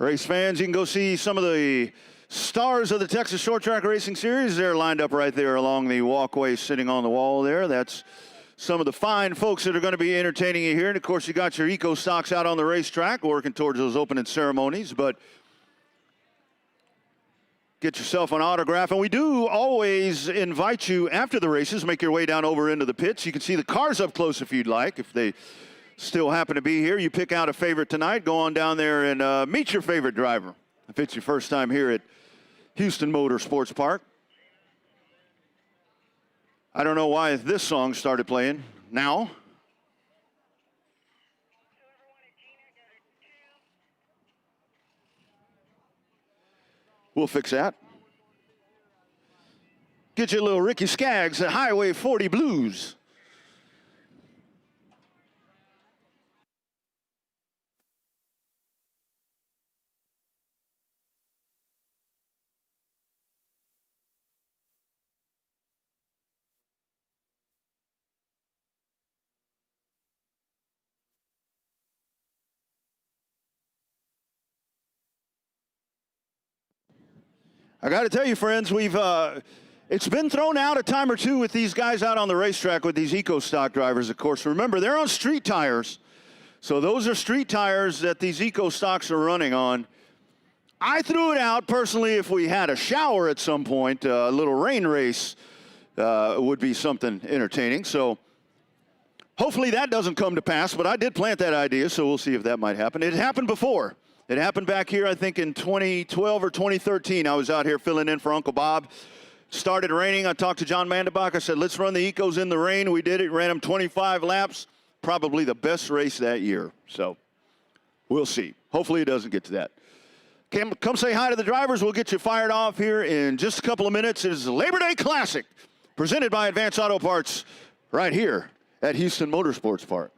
Race fans, you can go see some of the stars of the Texas Short Track Racing Series. They're lined up right there along the walkway sitting on the wall there. That's some of the fine folks that are going to be entertaining you here. And, of course, you got your eco stocks out on the racetrack working towards those opening ceremonies. But get yourself an autograph. And we do always invite you after the races, make your way down over into the pits. You can see the cars up close if you'd like. If they still happen to be here, you pick out a favorite tonight. Go on down there and meet your favorite driver. If it's your first time here at Houston Motorsports Park. I don't know why this song started playing now. We'll fix that. Get you a little Ricky Skaggs at Highway 40 Blues. I got to tell you, friends, it's been thrown out a time or two with these guys out on the racetrack with these eco stock drivers, of course. Remember, they're on street tires. So those are street tires that these eco stocks are running on. I threw it out personally if we had a shower at some point. A little rain race would be something entertaining. So hopefully that doesn't come to pass, but I did plant that idea, so we'll see if that might happen. It happened before. It happened back here, I think, in 2012 or 2013. I was out here filling in for Uncle Bob. Started raining. I talked to John Mandebach. I said, let's run the Ecos in the rain. We did it. Ran them 25 laps. Probably the best race that year. So we'll see. Hopefully it doesn't get to that. Come say hi to the drivers. We'll get you fired off here in just a couple of minutes. It is the Labor Day Classic presented by Advance Auto Parts right here at Houston Motorsports Park.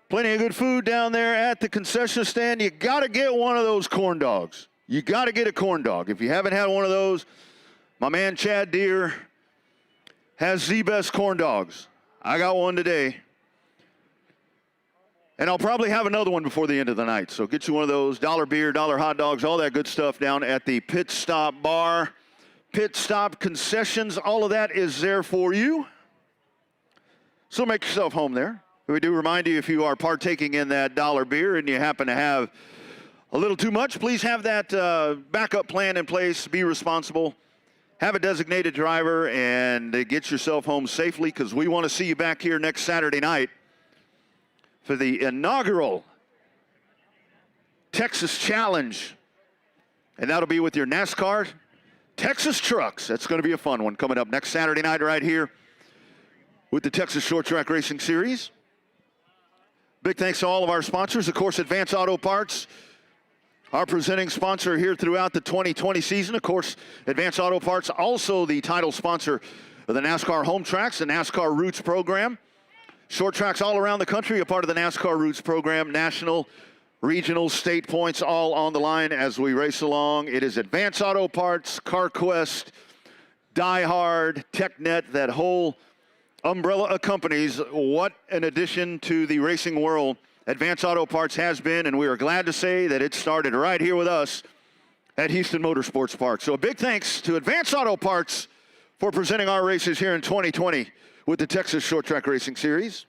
Plenty of good food down there at the concession stand. You got to get one of those corn dogs. You got to get a corn dog. If you haven't had one of those, my man Chad Deere has the best corn dogs. I got one today. And I'll probably have another one before the end of the night. So get you one of those. Dollar beer, dollar hot dogs, all that good stuff down at the Pit Stop Bar. Pit Stop concessions, all of that is there for you. So make yourself home there. We do remind you, if you are partaking in that dollar beer and you happen to have a little too much, please have that backup plan in place. Be responsible. Have a designated driver and get yourself home safely, because we want to see you back here next Saturday night for the inaugural Texas Challenge. And that'll be with your NASCAR Texas trucks. That's going to be a fun one coming up next Saturday night right here with the Texas Short Track Racing Series. Big thanks to all of our sponsors. Of course, Advance Auto Parts, our presenting sponsor here throughout the 2020 season. Of course, Advance Auto Parts, also the title sponsor of the NASCAR Home Tracks, the NASCAR Roots program. Short tracks all around the country, a part of the NASCAR Roots program. National, regional, state points all on the line as we race along. It is Advance Auto Parts, CarQuest, Die Hard, TechNet, that whole umbrella of companies. What an addition to the racing world Advance Auto Parts has been, and we are glad to say that it started right here with us at Houston Motorsports Park. So a big thanks to Advance Auto Parts for presenting our races here in 2020 with the Texas Short Track Racing Series.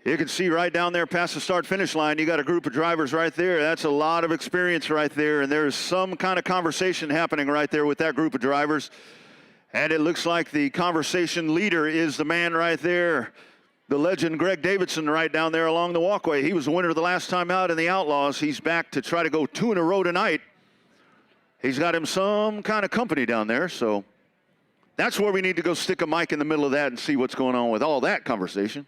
You can see right down there past the start-finish line, you got a group of drivers right there. That's a lot of experience right there, and there's some kind of conversation happening right there with that group of drivers. And it looks like the conversation leader is the man right there, the legend Greg Davidson right down there along the walkway. He was the winner the last time out in the Outlaws. He's back to try to go 2 in a row tonight. He's got him some kind of company down there, so that's where we need to go stick a mic in the middle of that and see what's going on with all that conversation.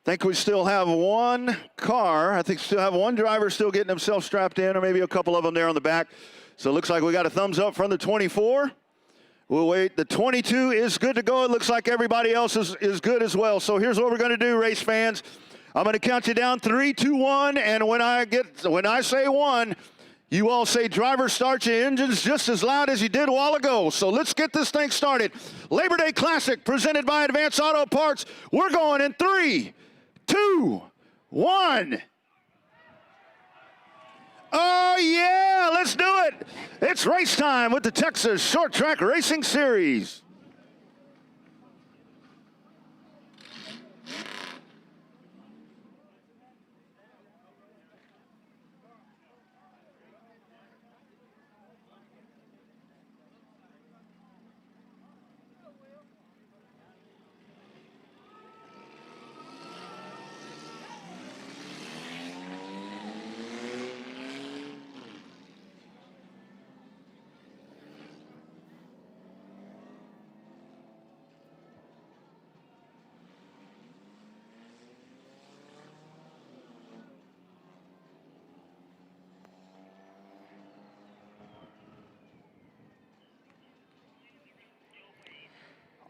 think we still have one car. I think we still have one driver still getting himself strapped in, or maybe a couple of them there on the back. So it looks like we got a thumbs up from the 24. We'll wait. The 22 is good to go. It looks like everybody else is good as well. So here's what we're going to do, race fans. I'm going to count you down 3, 2, 1, and when I say 1, you all say driver, start your engines just as loud as you did a while ago. So let's get this thing started. Labor Day Classic presented by Advanced Auto Parts. We're going in 3, 2, 1. Oh, yeah, let's do it. It's race time with the Texas Short Track Racing Series.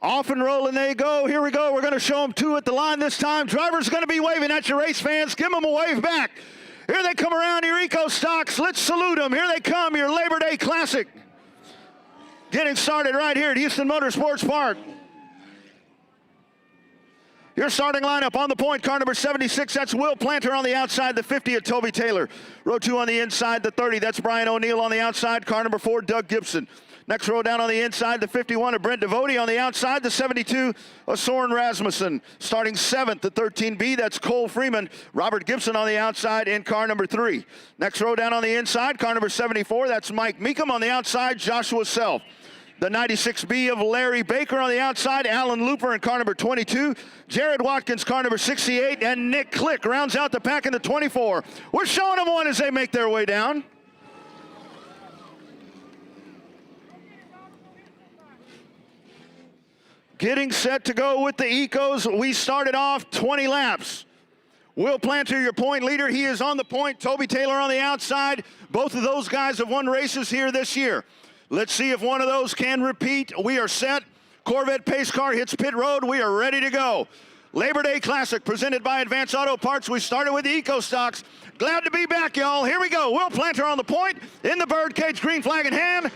Off and rolling they go. Here we go. We're going to show them 2 at the line this time. Driver's going to be waving at your race fans. Give them a wave back. Here they come around your Eco Stocks. Let's salute them. Here they come, your Labor Day Classic. Getting started right here at Houston Motorsports Park. Your starting lineup on the point, car number 76, that's Will Planter on the outside, the 50 of Toby Taylor. Row 2 on the inside, the 30, that's Brian O'Neill on the outside, car number 4, Doug Gibson. Next row down on the inside, the 51 of Brent Devotie on the outside, the 72 of Soren Rasmussen. Starting 7th, the 13B, that's Cole Freeman. Robert Gibson on the outside in car number 3. Next row down on the inside, car number 74, that's Mike Meekum on the outside, Joshua Self. The 96B of Larry Baker on the outside, Alan Looper in car number 22, Jared Watkins, car number 68, and Nick Click rounds out the pack in the 24. We're showing them one as they make their way down. Getting set to go with the Ecos. We started off 20 laps. Will Planter, your point leader, he is on the point. Toby Taylor on the outside. Both of those guys have won races here this year. Let's see if one of those can repeat. We are set. Corvette pace car hits pit road. We are ready to go. Labor Day Classic presented by Advanced Auto Parts. We started with the Eco Stocks. Glad to be back, y'all. Here we go. Will Planter on the point. In the birdcage, green flag in hand.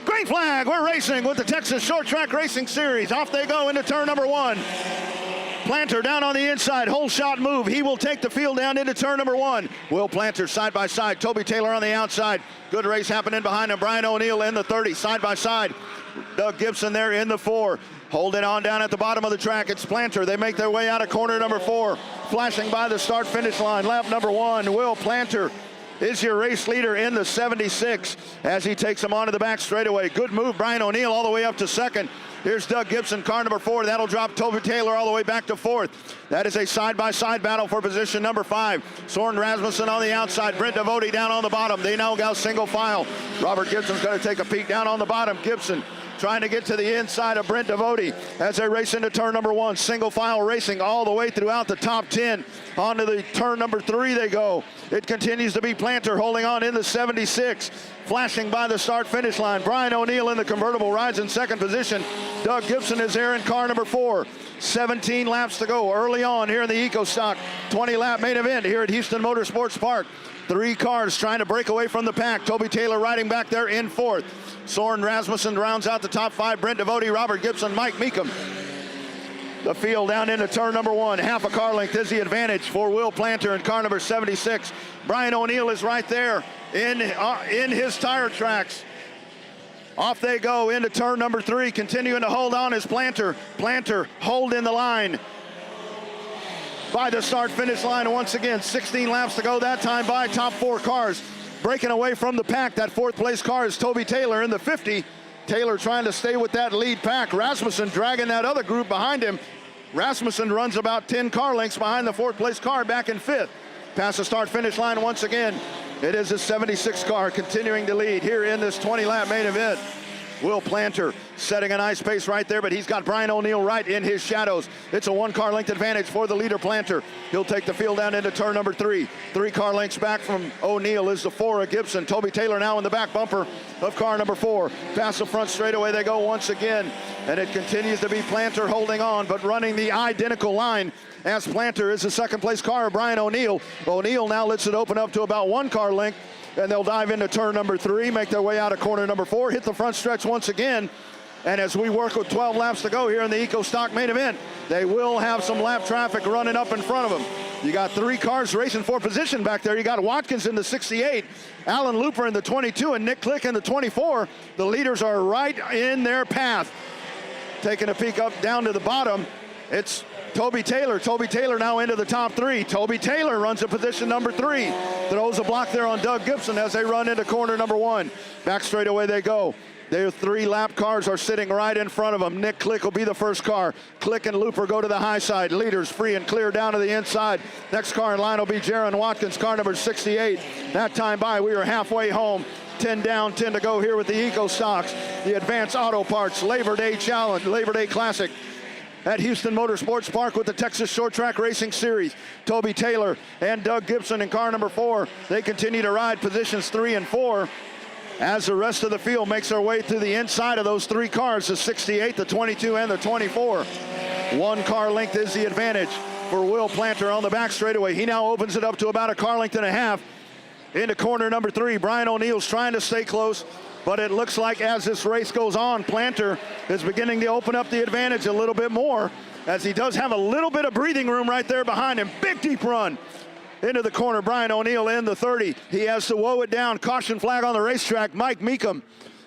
Green flag, we're racing with the Texas Short Track Racing Series. Off they go into turn number 1. Planter down on the inside, whole shot move. He will take the field down into turn number 1. Will Planter side by side, Toby Taylor on the outside. Good race happening behind him. Brian O'Neill in the 30, side by side. Doug Gibson there in the 4. Holding on down at the bottom of the track, it's Planter. They make their way out of corner number 4. Flashing by the start-finish line, lap number 1. Will Planter is your race leader in the 76 as he takes him onto the back straightaway. Good move, Brian O'Neill all the way up to 2nd. Here's Doug Gibson, car number 4. That'll drop Toby Taylor all the way back to 4th. That is a side-by-side battle for position number 5. Soren Rasmussen on the outside, Brent Devotie down on the bottom. They now go single file. Robert Gibson's going to take a peek down on the bottom. Gibson trying to get to the inside of Brent Devotie as they race into turn number 1. Single file racing all the way throughout the top 10. Onto the turn number 3 they go. It continues to be Planter holding on in the 76. Flashing by the start-finish line. Brian O'Neill in the convertible rides in 2nd position. Doug Gibson is there in car number 4. 17 laps to go early on here in the Eco Stock 20-lap main event here at Houston Motorsports Park. 3 cars trying to break away from the pack. Toby Taylor riding back there in 4th. Soren Rasmussen rounds out the top 5. Brent Devotie, Robert Gibson, Mike Meekum. The field down into turn number 1. Half a car length is the advantage for Will Planter in car number 76. Brian O'Neill is right there in his tire tracks. Off they go into turn number 3. Continuing to hold on is Planter. Planter holding the line by the start-finish line once again. 16 laps to go that time by top 4 cars. Breaking away from the pack, that 4th place car is Toby Taylor in the 50. Taylor trying to stay with that lead pack. Rasmussen dragging that other group behind him. Rasmussen runs about 10 car lengths behind the 4th place car back in 5th. Past the start-finish line once again. It is the 76 car continuing to lead here in this 20-lap main event. Will Planter setting a nice pace right there, but he's got Brian O'Neill right in his shadows. It's a 1-car length advantage for the leader, Planter. He'll take the field down into turn number 3. 3 car lengths back from O'Neill is the 4 of Gibson. Toby Taylor now in the back bumper of car number 4. Past the front straightaway they go once again, and it continues to be Planter holding on, but running the identical line as Planter is the second place car of Brian O'Neill. O'Neill now lets it open up to about 1 car length, and they'll dive into turn number 3, make their way out of corner number 4, hit the front stretch once again. And as we work with 12 laps to go here in the EcoStock main event, they will have some lap traffic running up in front of them. You got 3 cars racing for position back there. You got Watkins in the 68, Alan Looper in the 22, and Nick Click in the 24. The leaders are right in their path. Taking a peek up down to the bottom, it's Toby Taylor. Toby Taylor now into the top 3. Toby Taylor runs to position number 3. Throws a block there on Doug Gibson as they run into corner number 1. Back straightaway they go. Their 3 lap cars are sitting right in front of them. Nick Click will be the first car. Click and Looper go to the high side. Leaders free and clear down to the inside. Next car in line will be Jaron Watkins, car number 68. That time by, we are halfway home. 10 down, 10 to go here with the EcoStocks. The Advanced Auto Parts Labor Day Challenge, Labor Day Classic at Houston Motorsports Park with the Texas Short Track Racing Series. Toby Taylor and Doug Gibson in car number 4. They continue to ride positions 3 and 4 as the rest of the field makes their way to the inside of those 3 cars, the 68, the 22, and the 24. 1 car length is the advantage for Will Planter on the back straightaway. He now opens it up to about 1.5 car length into corner number 3. Brian O'Neill's trying to stay close, but it looks like as this race goes on, Planter is beginning to open up the advantage a little bit more, as he does have a little bit of breathing room right there behind him. Big deep run into the corner. Brian O'Neill in the 30. He has to woe it down. Caution flag on the racetrack. Mike Meekum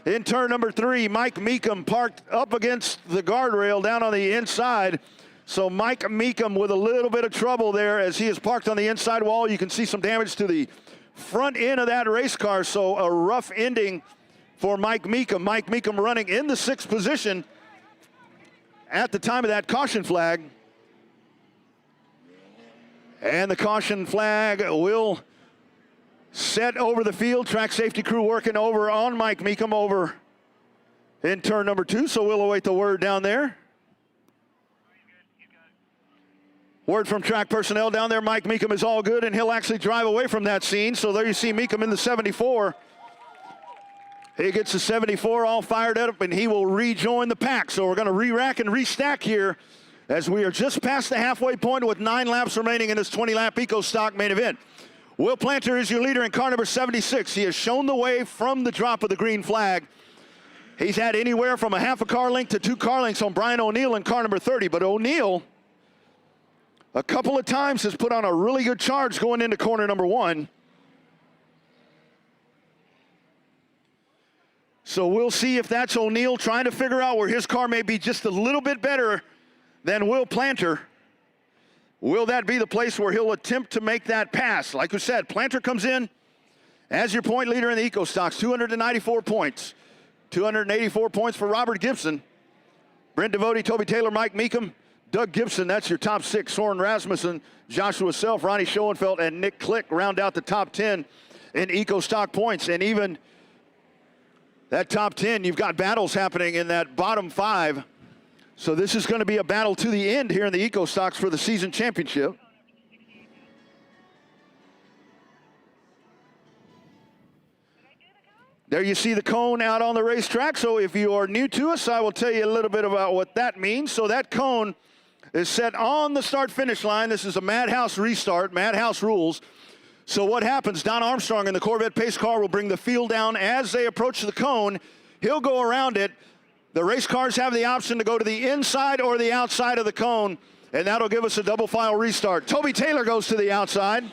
in turn number 3. Mike Meekum parked up against the guardrail down on the inside. So Mike Meekum with a little bit of trouble there as he is parked on the inside wall. You can see some damage to the front end of that race car. So a rough ending for Mike Meekum. Mike Meekum running in the 6th position at the time of that caution flag. And the caution flag will set over the field. Track safety crew working over on Mike Meekum over in turn number 2. So we'll await the word down there. Word from track personnel down there, Mike Meekum is all good, and he'll actually drive away from that scene. So there you see Meekum in the 74. He gets the 74 all fired up, and he will rejoin the pack. So we're going to re-rack and restack here as we are just past the halfway point with 9 laps remaining in this 20-lap EcoStock main event. Will Planter is your leader in car number 76. He has shown the way from the drop of the green flag. He's had anywhere from 1/2 car length to 2 car lengths on Brian O'Neill in car number 30, but O'Neill a couple of times has put on a really good charge going into corner number 1. So we'll see if that's O'Neill trying to figure out where his car may be just a little bit better than Will Planter. Will that be the place where he'll attempt to make that pass? Like we said, Planter comes in as your point leader in the EcoStocks, 294 points. 284 points for Robert Gibson. Brent Devotie, Toby Taylor, Mike Meekum, Doug Gibson, that's your top 6. Soren Rasmussen, Joshua Self, Ronnie Schoenfeld, and Nick Click round out the top 10 in EcoStock points. And even that top 10, you've got battles happening in that bottom 5. So this is going to be a battle to the end here in the EcoStocks for the season championship. There you see the cone out on the racetrack. So if you are new to us, I will tell you a little bit about what that means. So that cone is set on the start-finish line. This is a Madhouse restart, Madhouse rules. So what happens, Don Armstrong in the Corvette pace car will bring the field down as they approach the cone. He'll go around it. The race cars have the option to go to the inside or the outside of the cone, and that'll give us a double file restart. Toby Taylor goes to the outside.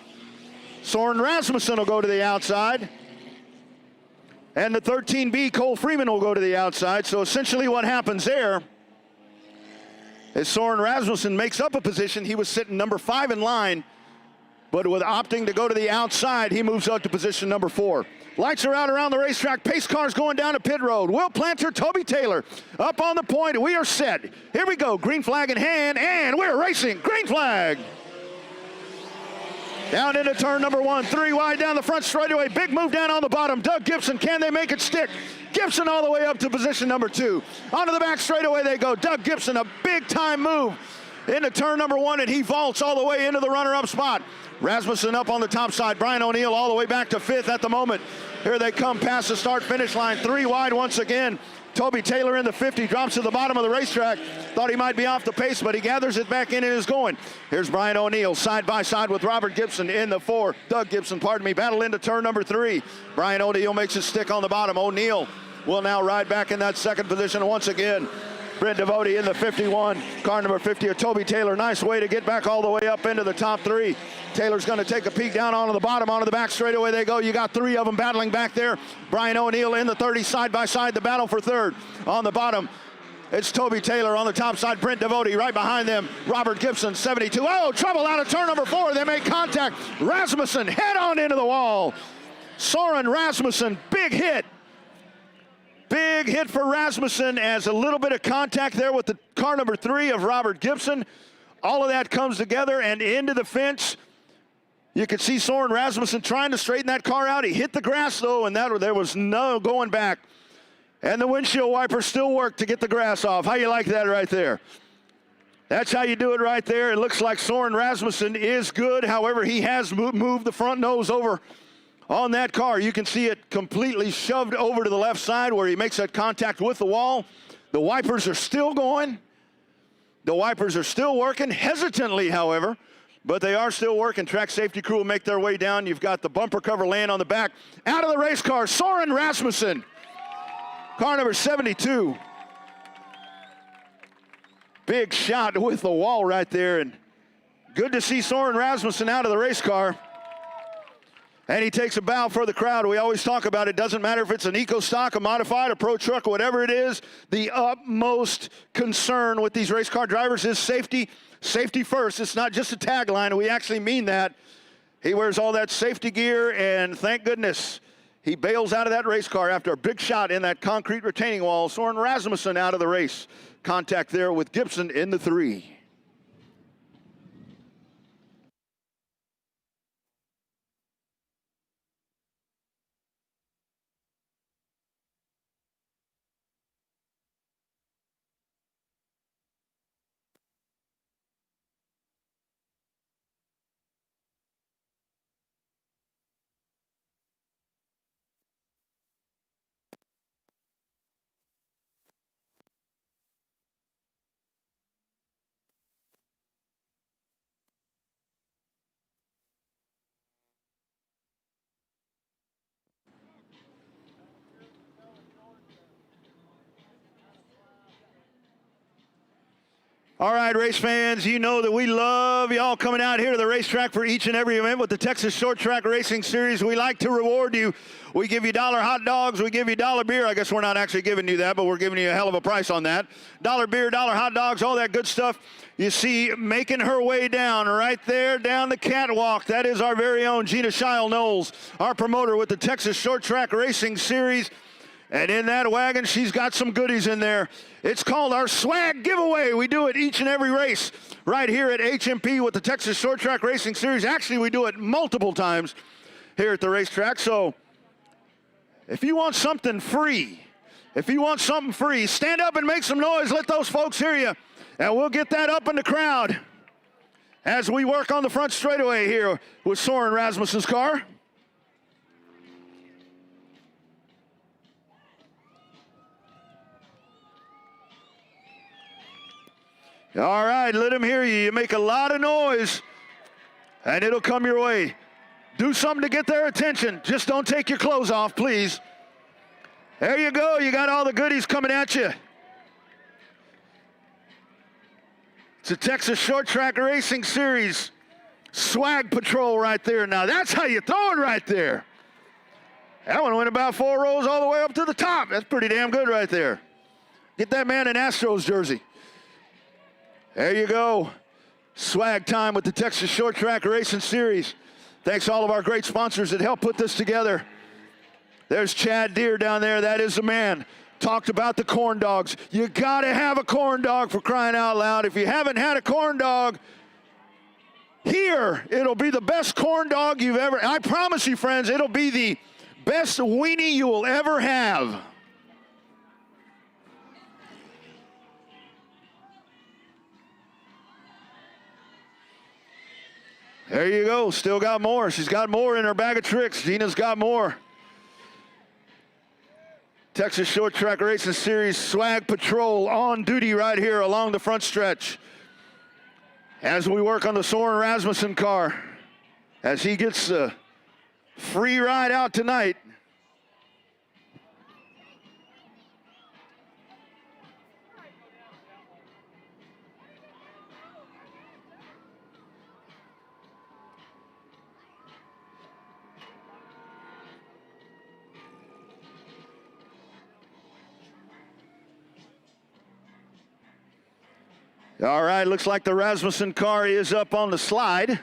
Soren Rasmussen will go to the outside. And the 13B, Cole Freeman, will go to the outside. So essentially what happens there is Soren Rasmussen makes up a position. He was sitting number 5 in line, but with opting to go to the outside, he moves up to position number 4. Lights are out around the racetrack. Pace cars going down to pit road. Will Planter, Toby Taylor up on the point. We are set. Here we go. Green flag in hand, and we're racing. Green flag. Down into turn number 1, 3 wide down the front straightaway. Big move down on the bottom. Doug Gibson, can they make it stick? Gibson all the way up to position number 2. Onto the back straightaway they go. Doug Gibson, a big-time move into turn number 1, and he vaults all the way into the runner-up spot. Rasmussen up on the top side. Brian O'Neill all the way back to 5th at the moment. Here they come past the start-finish line. 3 wide once again. Toby Taylor in the 50, drops to the bottom of the racetrack. Thought he might be off the pace, but he gathers it back in and is going. Here's Brian O'Neill side by side with Robert Gibson in the 4. Doug Gibson, pardon me, battle into turn number 3. Brian O'Neill makes it stick on the bottom. O'Neill will now ride back in that second position once again. Brent Devote in the 51, car number 50 of Toby Taylor. Nice way to get back all the way up into the top 3. Taylor's going to take a peek down onto the bottom, onto the back straightaway they go. You got 3 of them battling back there. Brian O'Neill in the 30 side by side, the battle for 3rd. On the bottom, it's Toby Taylor. On the top side, Brent Devote. Right behind them, Robert Gibson, 72. Oh, trouble out of turn number 4. They make contact. Rasmussen head on into the wall. Soren Rasmussen, big hit. Big hit for Rasmussen as a little bit of contact there with the car number 3 of Robert Gibson. All of that comes together and into the fence. You could see Soren Rasmussen trying to straighten that car out. He hit the grass, though, and there was no going back. And the windshield wipers still work to get the grass off. How you like that right there? That's how you do it right there. It looks like Soren Rasmussen is good. However, he has moved the front nose over on that car. You can see it completely shoved over to the left side where he makes that contact with the wall. The wipers are still going. The wipers are still working, hesitantly, however, but they are still working. Track safety crew will make their way down. You've got the bumper cover laying on the back. Out of the race car, Soren Rasmussen, car number 72. Big shot with the wall right there, and good to see Soren Rasmussen out of the race car. And he takes a bow for the crowd. We always talk about it. Doesn't matter if it's an eco stock, a modified, a pro truck, whatever it is. The utmost concern with these race car drivers is safety. Safety first. It's not just a tagline. We actually mean that. He wears all that safety gear, and thank goodness he bails out of that race car after a big shot in that concrete retaining wall. Soren Rasmussen out of the race. Contact there with Gibson in the 3. All right, race fans, you know that we love y'all coming out here to the racetrack for each and every event with the Texas Short Track Racing Series. We like to reward you. We give you $1 hot dogs. We give you $1 beer. I guess we're not actually giving you that, but we're giving you a hell of a price on that. $1 beer, $1 hot dogs, all that good stuff. You see making her way down right there down the catwalk. That is our very own Gina Shile-Knowles, our promoter with the Texas Short Track Racing Series. And in that wagon, she's got some goodies in there. It's called our swag giveaway. We do it each and every race right here at HMP with the Texas Short Track Racing Series. Actually, we do it multiple times here at the racetrack. So if you want something free, stand up and make some noise. Let those folks hear you. And we'll get that up in the crowd as we work on the front straightaway here with Soren Rasmussen's car. All right, let them hear you. You make a lot of noise, and it'll come your way. Do something to get their attention. Just don't take your clothes off, please. There you go. You got all the goodies coming at you. It's a Texas Short Track Racing Series swag patrol right there. Now, that's how you throw it right there. That one went about 4 rows all the way up to the top. That's pretty damn good right there. Get that man an Astros jersey. There you go. Swag time with the Texas Short Track Racing Series. Thanks to all of our great sponsors that helped put this together. There's Chad Deere down there. That is the man. Talked about the corn dogs. You got to have a corn dog, for crying out loud. If you haven't had a corn dog, here, it'll be the best corn dog you've ever. I promise you, friends, it'll be the best weenie you will ever have. There you go. Still got more. She's got more in her bag of tricks. Gina's got more. Texas Short Track Racing Series Swag Patrol on duty right here along the front stretch as we work on the Soren Rasmussen car as he gets a free ride out tonight. All right, looks like the Rasmussen car is up on the slide.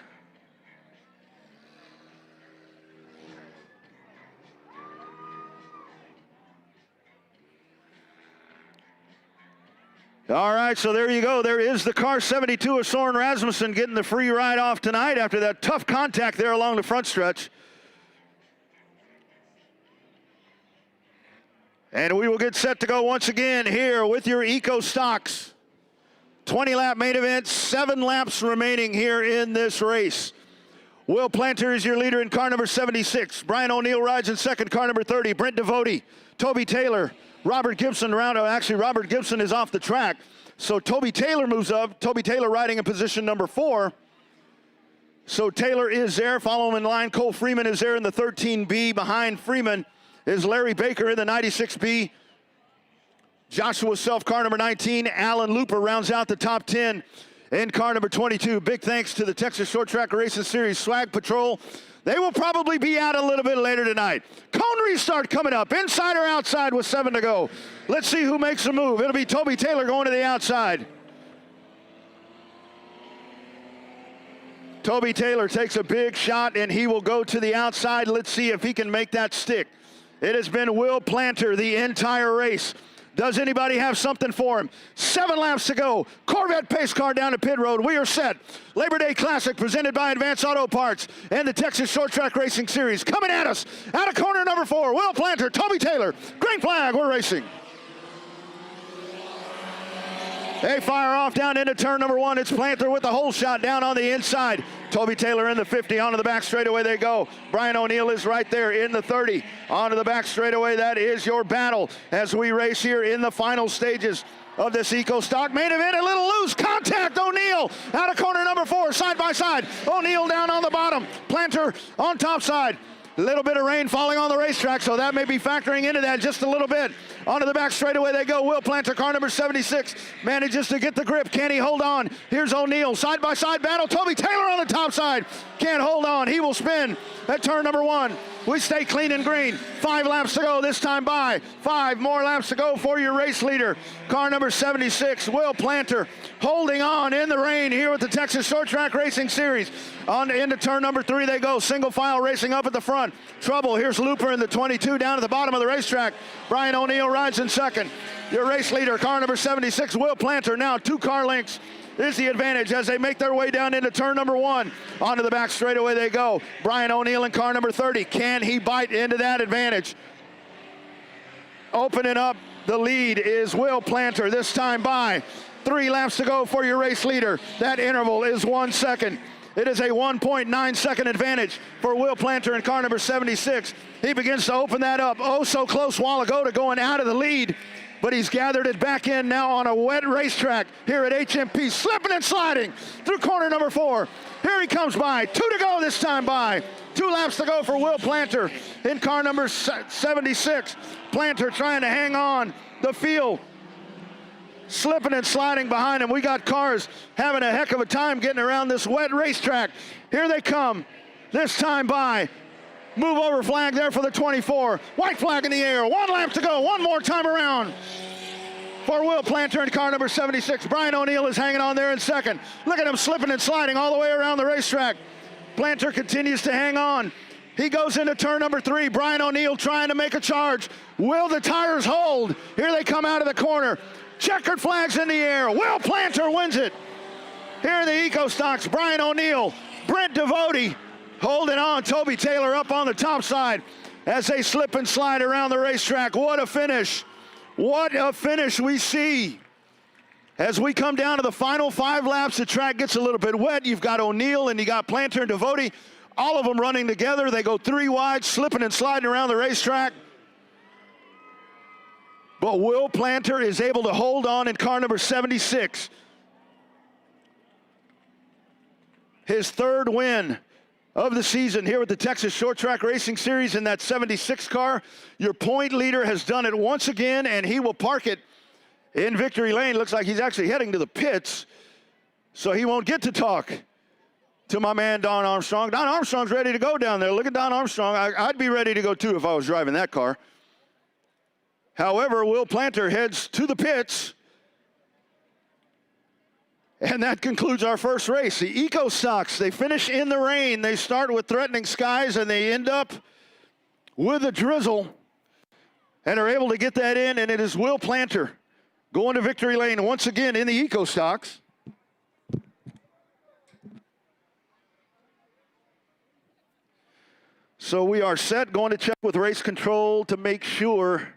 All right, so there you go. There is the car 72 of Soren Rasmussen getting the free ride off tonight after that tough contact there along the front stretch. And we will get set to go once again here with your Eco Stocks. 20-lap main event, 7 laps remaining here in this race. Will Planter is your leader in car number 76. Brian O'Neill rides in second, car number 30. Brent Devote, Toby Taylor, Robert Gibson actually, Robert Gibson is off the track. So Toby Taylor moves up. Toby Taylor riding in position number 4. So Taylor is there. Follow him in line. Cole Freeman is there in the 13B. Behind Freeman is Larry Baker in the 96B. Joshua Self, car number 19. Alan Looper rounds out the top 10 in car number 22. Big thanks to the Texas Short Track Racing Series Swag Patrol. They will probably be out a little bit later tonight. Cone restart coming up. Inside or outside with 7 to go. Let's see who makes a move. It'll be Toby Taylor going to the outside. Toby Taylor takes a big shot, and he will go to the outside. Let's see if he can make that stick. It has been Will Planter the entire race. Does anybody have something for him? 7 laps to go. Corvette pace car down to pit road. We are set. Labor Day Classic presented by Advance Auto Parts and the Texas Short Track Racing Series. Coming at us out of corner number 4. Will Planter, Toby Taylor. Green flag, we're racing. They fire off down into turn number 1. It's Planter with the hole shot down on the inside. Toby Taylor in the 50, onto the back straightaway they go. Brian O'Neill is right there in the 30. Onto the back straightaway, that is your battle as we race here in the final stages of this Eco Stock main event. A little loose contact, O'Neill out of corner number 4, side by side. O'Neill down on the bottom, Planter on top side. A little bit of rain falling on the racetrack, so that may be factoring into that just a little bit. Onto the back straightaway they go. Will Planter, car number 76, manages to get the grip. Can he hold on? Here's O'Neill, side-by-side battle. Toby Taylor on the top side. Can't hold on. He will spin at turn number 1. We stay clean and green. 5 laps to go this time by. 5 more laps to go for your race leader. Car number 76, Will Planter, holding on in the rain here with the Texas Short Track Racing Series. On into turn number 3 they go. Single file racing up at the front. Trouble. Here's Looper in the 22 down at the bottom of the racetrack. Brian O'Neill rides in second. Your race leader, car number 76, Will Planter, now 2 car lengths is the advantage as they make their way down into turn number 1. Onto the back straightaway they go. Brian O'Neill in car number 30. Can he bite into that advantage? Opening up the lead is Will Planter, this time by. 3 laps to go for your race leader. That interval is 1 second. It is a 1.9 second advantage for Will Planter in car number 76. He begins to open that up. Oh, so close a while ago to going out of the lead, but he's gathered it back in now on a wet racetrack here at HMP. Slipping and sliding through corner number 4. Here he comes by. 2 to go this time by. 2 laps to go for Will Planter in car number 76. Planter trying to hang on. The field slipping and sliding behind him. We got cars having a heck of a time getting around this wet racetrack. Here they come, this time by. Move over flag there for the 24. White flag in the air. 1 lap to go. 1 more time around for Will Planter in car number 76. Brian O'Neill is hanging on there in second. Look at him slipping and sliding all the way around the racetrack. Planter continues to hang on. He goes into turn number 3. Brian O'Neill trying to make a charge. Will the tires hold? Here they come out of the corner. Checkered flags in the air. Will Planter wins it. Here in the Eco Stocks, Brian O'Neill, Brent Devote holding on. Toby Taylor up on the top side as they slip and slide around the racetrack. What a finish. What a finish we see As we come down to the final 5 laps, the track gets a little bit wet. You've got O'Neill and you got Planter and Devote, all of them running together. They go 3 wide, slipping and sliding around the racetrack. But Will Planter is able to hold on in car number 76. His 3rd win of the season here with the Texas Short Track Racing Series in that 76 car. Your point leader has done it once again, and he will park it in victory lane. Looks like he's actually heading to the pits, so he won't get to talk to my man Don Armstrong. Don Armstrong's ready to go down there. Look at Don Armstrong. I'd be ready to go too if I was driving that car. However, Will Planter heads to the pits, and that concludes our first race. The Eco Stocks, they finish in the rain. They start with threatening skies, and they end up with a drizzle, and are able to get that in, and it is Will Planter going to victory lane once again in the Eco Stocks. So we are set, going to check with race control to make sure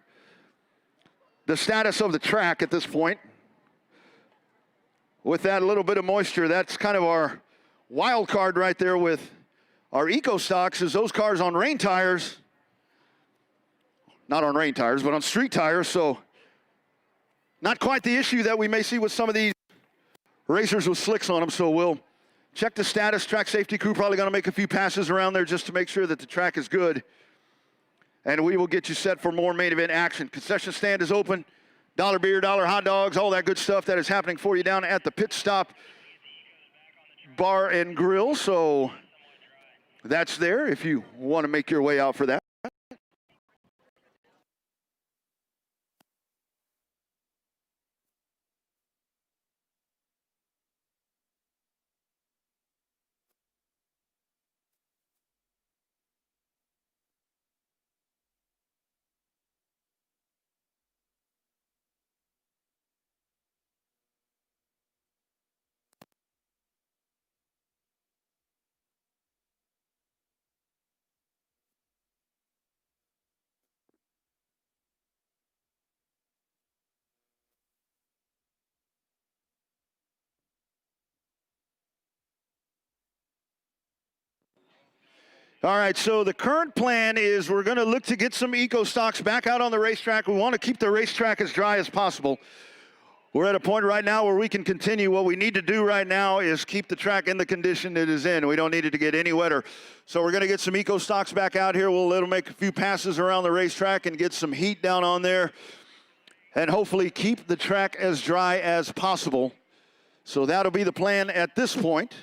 the status of the track at this point. With that little bit of moisture, that's kind of our wild card right there with our Eco Stocks, is those cars on rain tires. Not on rain tires, but on street tires, so not quite the issue that we may see with some of these racers with slicks on them. So we'll check the status. Track safety crew probably going to make a few passes around there just to make sure that the track is good. And we will get you set for more main event action. Concession stand is open. Dollar beer, dollar hot dogs, all that good stuff that is happening for you down at the Pit Stop Bar and Grill. So that's there if you want to make your way out for that. All right, so the current plan is we're going to look to get some Eco Stocks back out on the racetrack. We want to keep the racetrack as dry as possible. We're at a point right now where we can continue. What we need to do right now is keep the track in the condition it is in. We don't need it to get any wetter. So we're going to get some Eco Stocks back out here. We'll let them make a few passes around the racetrack and get some heat down on there and hopefully keep the track as dry as possible. So that'll be the plan at this point.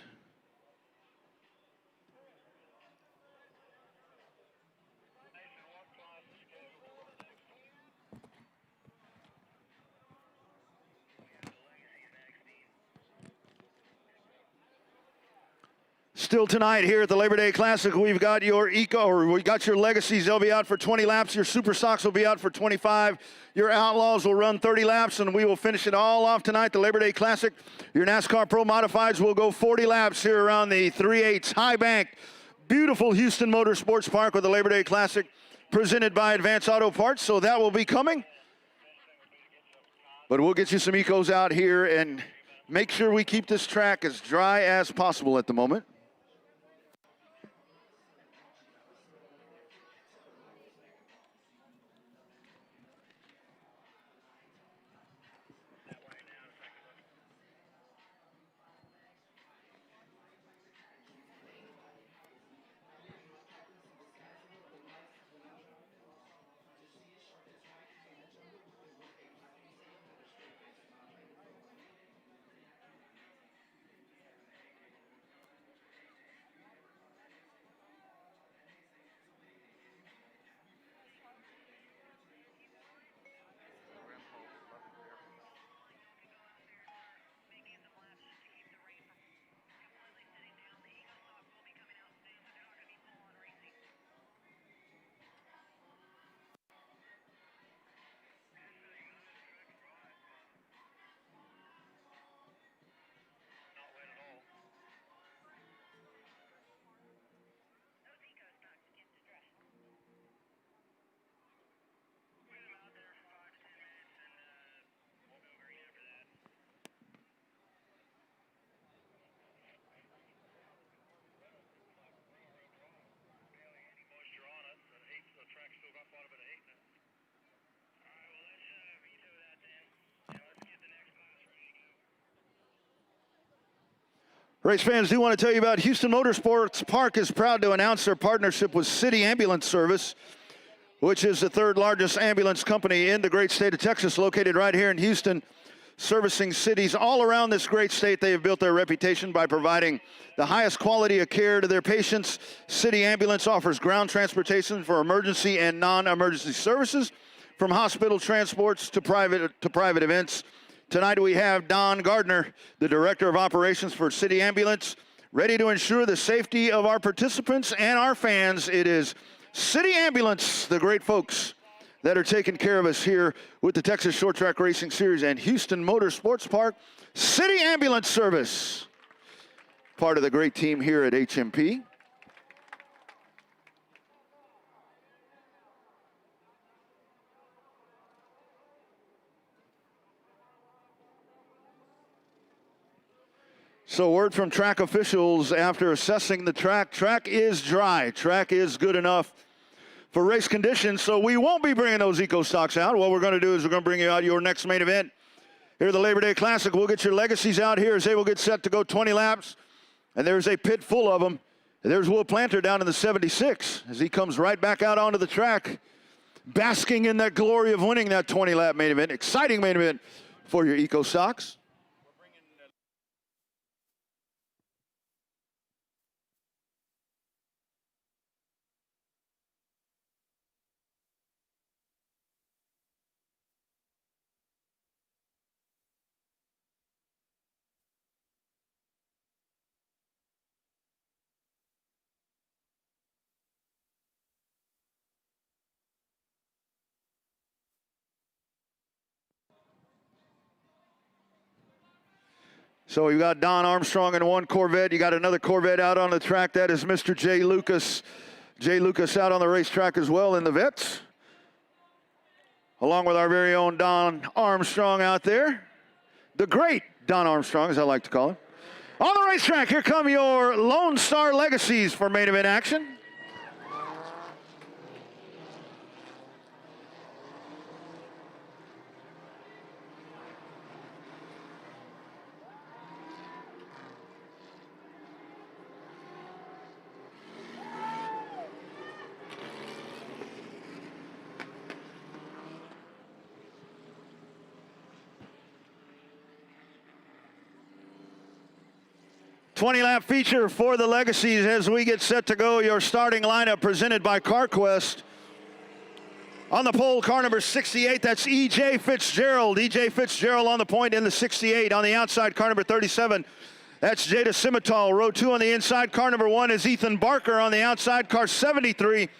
Still tonight here at the Labor Day Classic, we've got your we got your Legacies. They'll be out for 20 laps. Your Super Stocks will be out for 25. Your Outlaws will run 30 laps, and we will finish it all off tonight, the Labor Day Classic. Your NASCAR Pro Modifieds will go 40 laps here around the 3/8 high bank. Beautiful Houston Motorsports Park with the Labor Day Classic presented by Advance Auto Parts, so that will be coming. But we'll get you some Ecos out here and make sure we keep this track as dry as possible at the moment. Race fans, do want to tell you about Houston Motorsports Park is proud to announce their partnership with City Ambulance Service, which is the third largest ambulance company in the great state of Texas, located right here in Houston, servicing cities all around this great state. They have built their reputation by providing the highest quality of care to their patients. City Ambulance offers ground transportation for emergency and non-emergency services, from hospital transports to private events. Tonight we have Don Gardner, the Director of Operations for City Ambulance, ready to ensure the safety of our participants and our fans. It is City Ambulance, the great folks that are taking care of us here with the Texas Short Track Racing Series and Houston Motorsports Park. City Ambulance Service, part of the great team here at HMP. So word from track officials after assessing the track is dry. Track is good enough for race conditions, so we won't be bringing those Eco Stocks out. What we're going to do is we're going to bring you out your next main event here at the Labor Day Classic. We'll get your legacies out here as they will get set to go 20 laps, and there's a pit full of them. And there's Will Planter down in the 76 as he comes right back out onto the track, basking in that glory of winning that 20-lap main event. Exciting main event for your Eco Stocks. So you got Don Armstrong in one Corvette. You got another Corvette out on the track. That is Mr. Jay Lucas. Jay Lucas out on the racetrack as well in the Vets, along with our very own Don Armstrong out there. The great Don Armstrong, as I like to call him. On the racetrack, here come your Lone Star Legacies for main event action. $20-lap feature for the Legacies as we get set to go. Your starting lineup presented by CarQuest. On the pole, car number 68, that's E.J. Fitzgerald. E.J. Fitzgerald on the point in the 68. On the outside, car number 37, that's Jada Simmental. Row 2 on the inside, car number 1 is Ethan Barker. On the outside, car 73,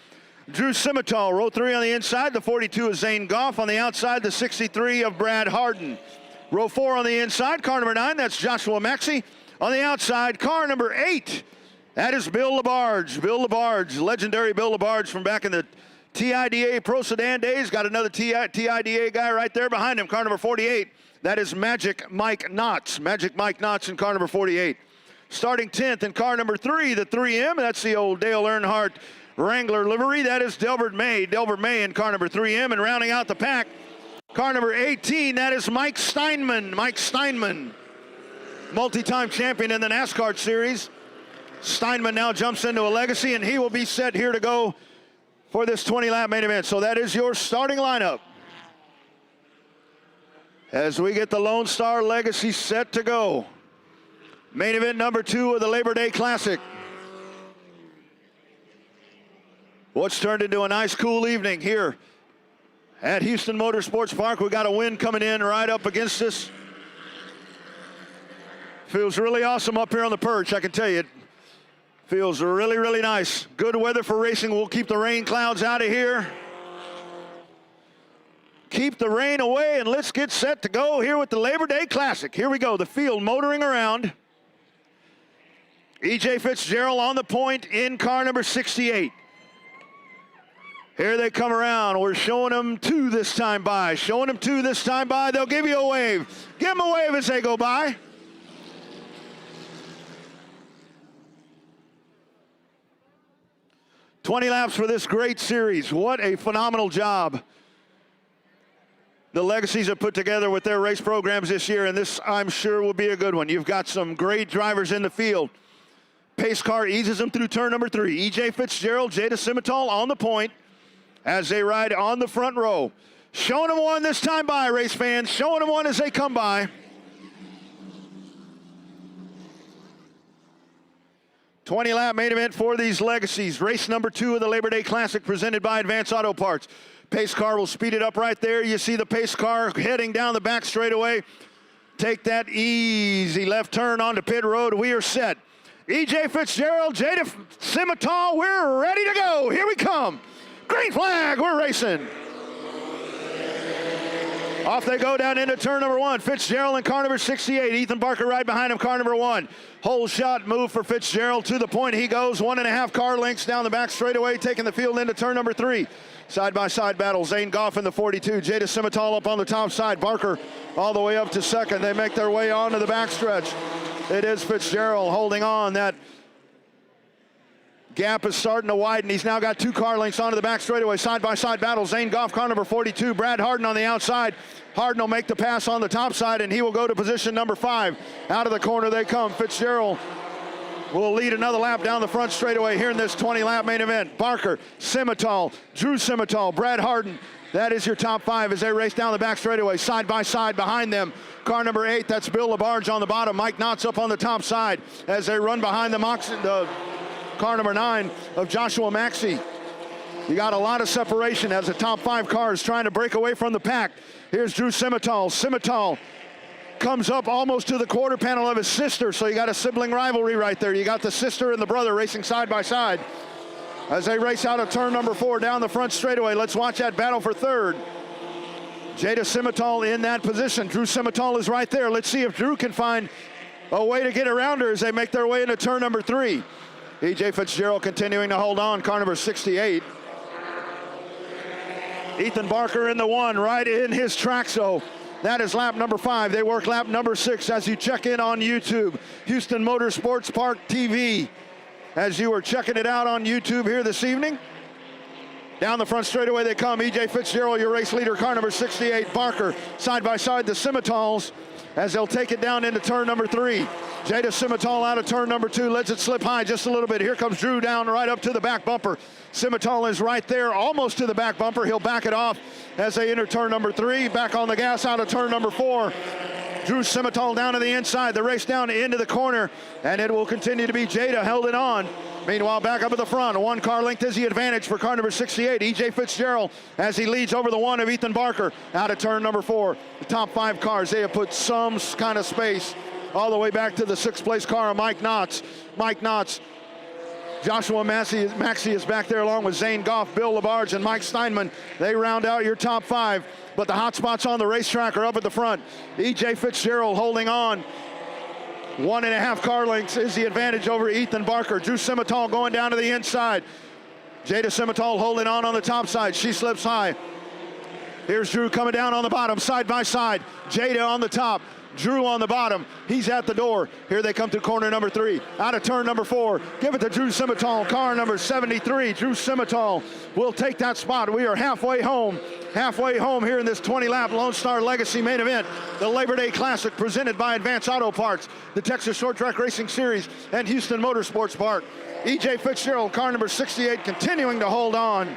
Drew Simmental. Row 3 on the inside, the 42 is Zane Goff. On the outside, the 63 of Brad Harden. Row 4 on the inside, car number 9, that's Joshua Maxey. On the outside, car number 8, that is Bill LaBarge. Bill LaBarge, legendary Bill LaBarge from back in the TIDA Pro Sedan days. Got another TIDA guy right there behind him, car number 48. That is Magic Mike Knotts. Magic Mike Knotts in car number 48. Starting 10th in car number 3, the 3M. That's the old Dale Earnhardt Wrangler livery. That is Delbert May. Delbert May in car number 3M. And rounding out the pack, car number 18, that is Mike Steinman. Mike Steinman, multi-time champion in the NASCAR series. Steinman now jumps into a Legacy, and he will be set here to go for this 20-lap main event. So that is your starting lineup as we get the Lone Star Legacy set to go. Main event number 2 of the Labor Day Classic. What's turned into a nice, cool evening here at Houston Motorsports Park. We got a wind coming in right up against us. Feels really awesome up here on the perch, I can tell you. It feels really, really nice. Good weather for racing. We'll keep the rain clouds out of here. Keep the rain away, and let's get set to go here with the Labor Day Classic. Here we go, the field motoring around. E.J. Fitzgerald on the point in car number 68. Here they come around. We're showing them 2 this time by. Showing them 2 this time by. They'll give you a wave. Give them a wave as they go by. $20 laps for this great series. What a phenomenal job the Legacies have put together with their race programs this year, and this, I'm sure, will be a good one. You've got some great drivers in the field. Pace car eases them through turn number 3. E.J. Fitzgerald, Jada Simmental on the point as they ride on the front row. Showing them one this time by, race fans. Showing them one as they come by. 20-lap main event for these Legacies. Race number 2 of the Labor Day Classic presented by Advance Auto Parts. Pace car will speed it up right there. You see the pace car heading down the back straightaway. Take that easy left turn onto pit road. We are set. E.J. Fitzgerald, Jada Simmental, we're ready to go. Here we come. Green flag, we're racing. Off they go down into turn number 1. Fitzgerald in car number 68. Ethan Barker right behind him, car number 1. Whole shot move for Fitzgerald. To the point he goes. 1.5 car lengths down the back straightaway, taking the field into turn number 3. Side-by-side battle. Zane Goff in the 42. Jada Simmental up on the top side. Barker all the way up to second. They make their way onto the backstretch. It is Fitzgerald holding on. That gap is starting to widen. He's now got 2 car lengths onto the back straightaway. Side-by-side battle. Zane Goff, car number 42. Brad Harden on the outside. Harden will make the pass on the top side, and he will go to position number 5. Out of the corner they come. Fitzgerald will lead another lap down the front straightaway here in this 20-lap main event. Barker, Simmental, Drew Simmental, Brad Harden. That is your top 5 as they race down the back straightaway. Side by side behind them. Car number 8, that's Bill LaBarge on the bottom. Mike Knotts up on the top side as they run behind the car number 9 of Joshua Maxey. You got a lot of separation as the top 5 cars trying to break away from the pack. Here's Drew Simmental. Simmental comes up almost to the quarter panel of his sister, so you got a sibling rivalry right there. You got the sister and the brother racing side by side as they race out of turn number 4 down the front straightaway. Let's watch that battle for third. Jada Simmental in that position. Drew Simmental is right there. Let's see if Drew can find a way to get around her as they make their way into turn number 3. E.J. Fitzgerald continuing to hold on, car number 68. Ethan Barker in the 1, right in his track, so that is lap number 5. They work lap number 6 as you check in on YouTube. Houston Motorsports Park TV. As you are checking it out on YouTube here this evening. Down the front straightaway they come. E.J. Fitzgerald, your race leader, car number 68. Barker, side by side, the Simmentals, as they'll take it down into turn number 3. Jada Simmental out of turn number 2, lets it slip high just a little bit. Here comes Drew down right up to the back bumper. Simmental is right there, almost to the back bumper. He'll back it off as they enter turn number 3. Back on the gas out of turn number 4. Drew Simmental down to the inside, the race down into the corner, and it will continue to be Jada holding on. Meanwhile, back up at the front, 1 car length is the advantage for car number 68, E.J. Fitzgerald, as he leads over the 1 of Ethan Barker out of turn number 4. The top 5 cars, they have put some kind of space all the way back to the 6th place car of Mike Knotts. Mike Knotts, Joshua Maxey is back there along with Zane Goff, Bill LaBarge, and Mike Steinman. They round out your top 5, but the hot spots on the racetrack are up at the front. E.J. Fitzgerald holding on. 1.5 car lengths is the advantage over Ethan Barker. Drew Simmental going down to the inside. Jada Simmental holding on the top side. She slips high. Here's Drew coming down on the bottom, side by side. Jada on the top. Drew on the bottom. He's at the door. Here they come to corner number 3. Out of turn number 4. Give it to Drew Simmental, car number 73. Drew Simmental will take that spot. We are halfway home. Halfway home here in this 20-lap Lone Star Legacy main event. The Labor Day Classic presented by Advance Auto Parts, the Texas Short Track Racing Series, and Houston Motorsports Park. E.J. Fitzgerald, car number 68, continuing to hold on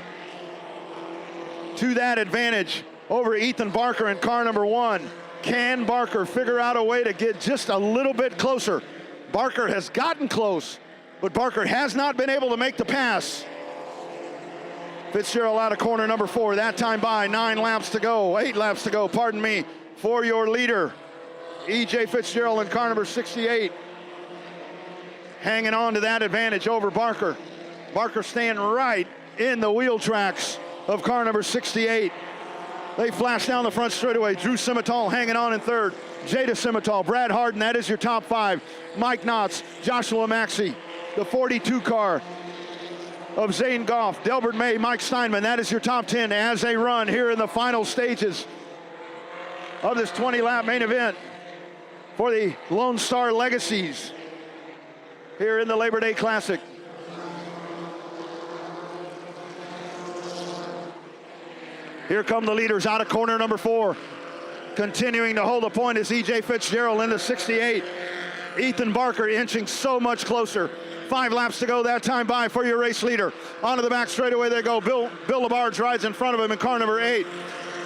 to that advantage over Ethan Barker in car number 1. Can Barker figure out a way to get just a little bit closer? Barker has gotten close, but Barker has not been able to make the pass. Fitzgerald out of corner number 4, that time by 9 laps to go, 8 laps to go, pardon me, for your leader, E.J. Fitzgerald in car number 68. Hanging on to that advantage over Barker. Barker staying right in the wheel tracks of car number 68. They flash down the front straightaway. Drew Simmental hanging on in 3rd. Jada Simmental, Brad Harden, that is your top 5. Mike Knotts, Joshua Maxey, the 42 car of Zane Goff, Delbert May, Mike Steinman, that is your top 10 as they run here in the final stages of this 20-lap main event for the Lone Star Legacies here in the Labor Day Classic. Here come the leaders out of corner number 4. Continuing to hold the point is E.J. Fitzgerald in the 68. Ethan Barker inching so much closer. 5 laps to go that time by for your race leader. Onto the back straightaway they go. Bill Labarge rides in front of him in car number 8.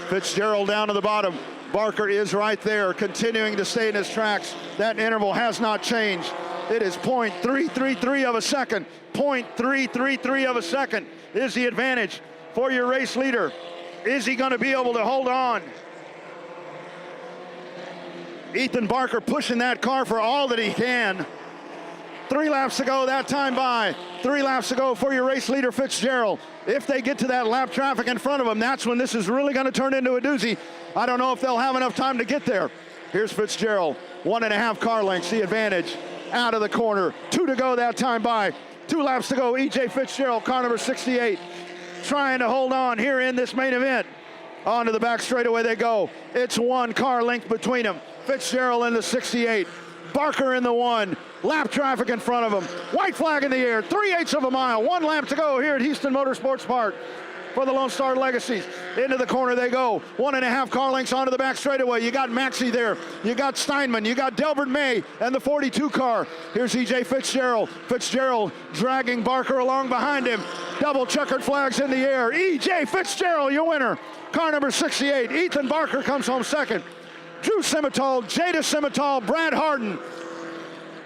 Fitzgerald down to the bottom. Barker is right there, continuing to stay in his tracks. That interval has not changed. It is 0.333 of a second. 0.333 of a second is the advantage for your race leader. Is he going to be able to hold on? Ethan Barker pushing that car for all that he can. 3 laps to go that time by. 3 laps to go for your race leader, Fitzgerald. If they get to that lap traffic in front of them, that's when this is really going to turn into a doozy. I don't know if they'll have enough time to get there. Here's Fitzgerald, 1.5 car lengths, the advantage. Out of the corner, 2 to go that time by. 2 laps to go, E.J. Fitzgerald, car number 68, trying to hold on here in this main event. Onto the back straightaway they go. It's 1 car length between them. Fitzgerald in the 68, Barker in the 1. Lap traffic in front of him. White flag in the air, 3/8 of a mile. 1 lap to go here at Houston Motorsports Park for the Lone Star Legacies. Into the corner they go. 1.5 car lengths onto the back straightaway. You got Maxey there. You got Steinman. You got Delbert May and the 42 car. Here's E.J. Fitzgerald. Fitzgerald dragging Barker along behind him. Double checkered flags in the air. E.J. Fitzgerald, your winner. Car number 68. Ethan Barker comes home second. Drew Simmental, Jada Simmental, Brad Harden.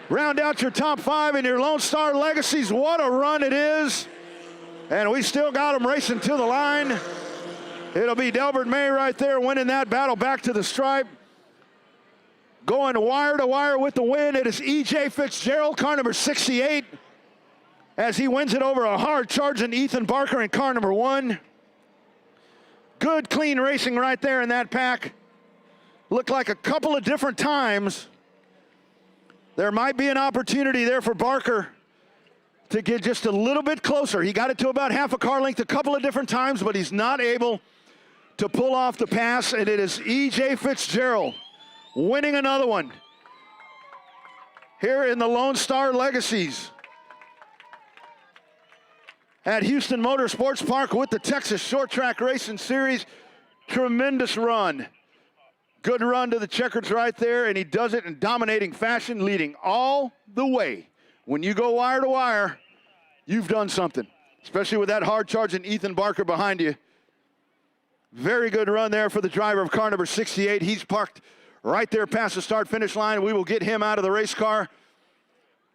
Round out your top 5 in your Lone Star Legacies. What a run it is. And we still got them racing to the line. It'll be Delbert May right there winning that battle back to the stripe. Going wire to wire with the win. It is E.J. Fitzgerald, car number 68, as he wins it over a hard charging Ethan Barker in car number 1. Good, clean racing right there in that pack. Looked like a couple of different times there might be an opportunity there for Barker to get just a little bit closer. He got it to about half a car length a couple of different times, but he's not able to pull off the pass, and it is E.J. Fitzgerald winning another one here in the Lone Star Legacies at Houston Motorsports Park with the Texas Short Track Racing Series. Tremendous run. Good run to the checkers right there, and he does it in dominating fashion, leading all the way. When you go wire to wire, you've done something, especially with that hard-charging Ethan Barker behind you. Very good run there for the driver of car number 68. He's parked right there past the start-finish line. We will get him out of the race car.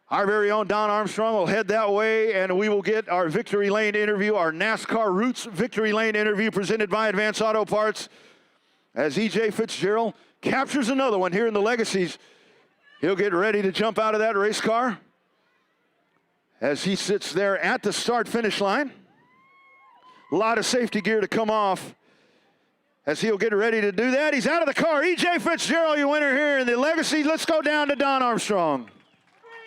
Our very own Don Armstrong will head that way, and we will get our Victory Lane interview, our NASCAR Roots Victory Lane interview presented by Advance Auto Parts. As E.J. Fitzgerald captures another one here in the Legacies, he'll get ready to jump out of that race car as he sits there at the start-finish line. A lot of safety gear to come off as he'll get ready to do that. He's out of the car. E.J. Fitzgerald, your winner here in the Legacy. Let's go down to Don Armstrong.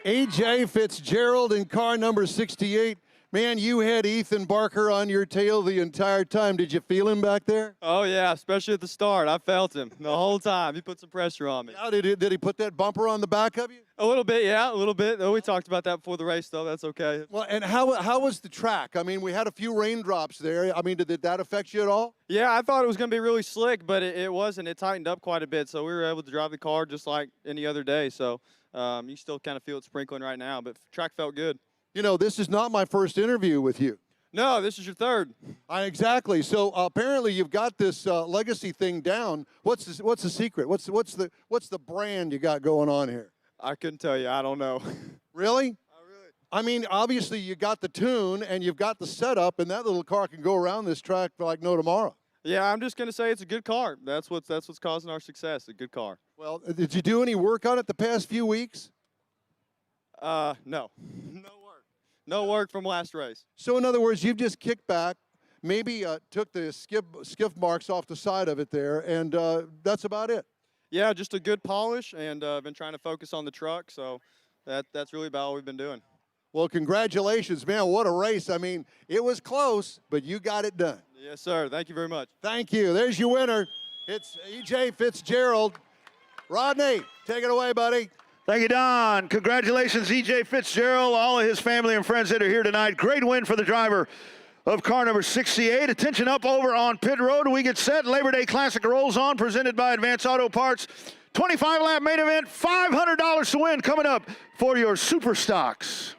E.J. Fitzgerald in car number 68. Man, you had Ethan Barker on your tail the entire time. Did you feel him back there? Oh, yeah, especially at the start. I felt him the whole time. He put some pressure on me. How did he put that bumper on the back of you? A little bit, yeah, a little bit. Oh, we talked about that before the race, though. That's okay. Well, and how was the track? I mean, we had a few raindrops there. I mean, did that affect you at all? Yeah, I thought it was going to be really slick, but it wasn't. It tightened up quite a bit, so we were able to drive the car just like any other day. So you still kind of feel it sprinkling right now, but track felt good. You know, this is not my first interview with you. No, this is your third. Exactly. So apparently you've got this legacy thing down. What's the secret? What's the brand you got going on here? I couldn't tell you. I don't know. Really? I mean, obviously you got the tune and you've got the setup, and that little car can go around this track for like no tomorrow. Yeah, I'm just going to say it's a good car. That's what's causing our success, a good car. Well, did you do any work on it the past few weeks? No. No work. No work from last race. So in other words, you've just kicked back, maybe took the skiff marks off the side of it there, and that's about it. Yeah, just a good polish, and been trying to focus on the truck, so that's really about all we've been doing. Well, congratulations, man. What a race. I mean, it was close, but you got it done. Yes, sir. Thank you very much. Thank you. There's your winner. It's E.J. Fitzgerald. Rodney, take it away, buddy. Thank you, Don. Congratulations, E.J. Fitzgerald, all of his family and friends that are here tonight. Great win for the driver of car number 68. Attention up over on pit road. We get set. Labor Day Classic rolls on, presented by Advance Auto Parts. 25-lap main event, $500 to win coming up for your Super Stocks.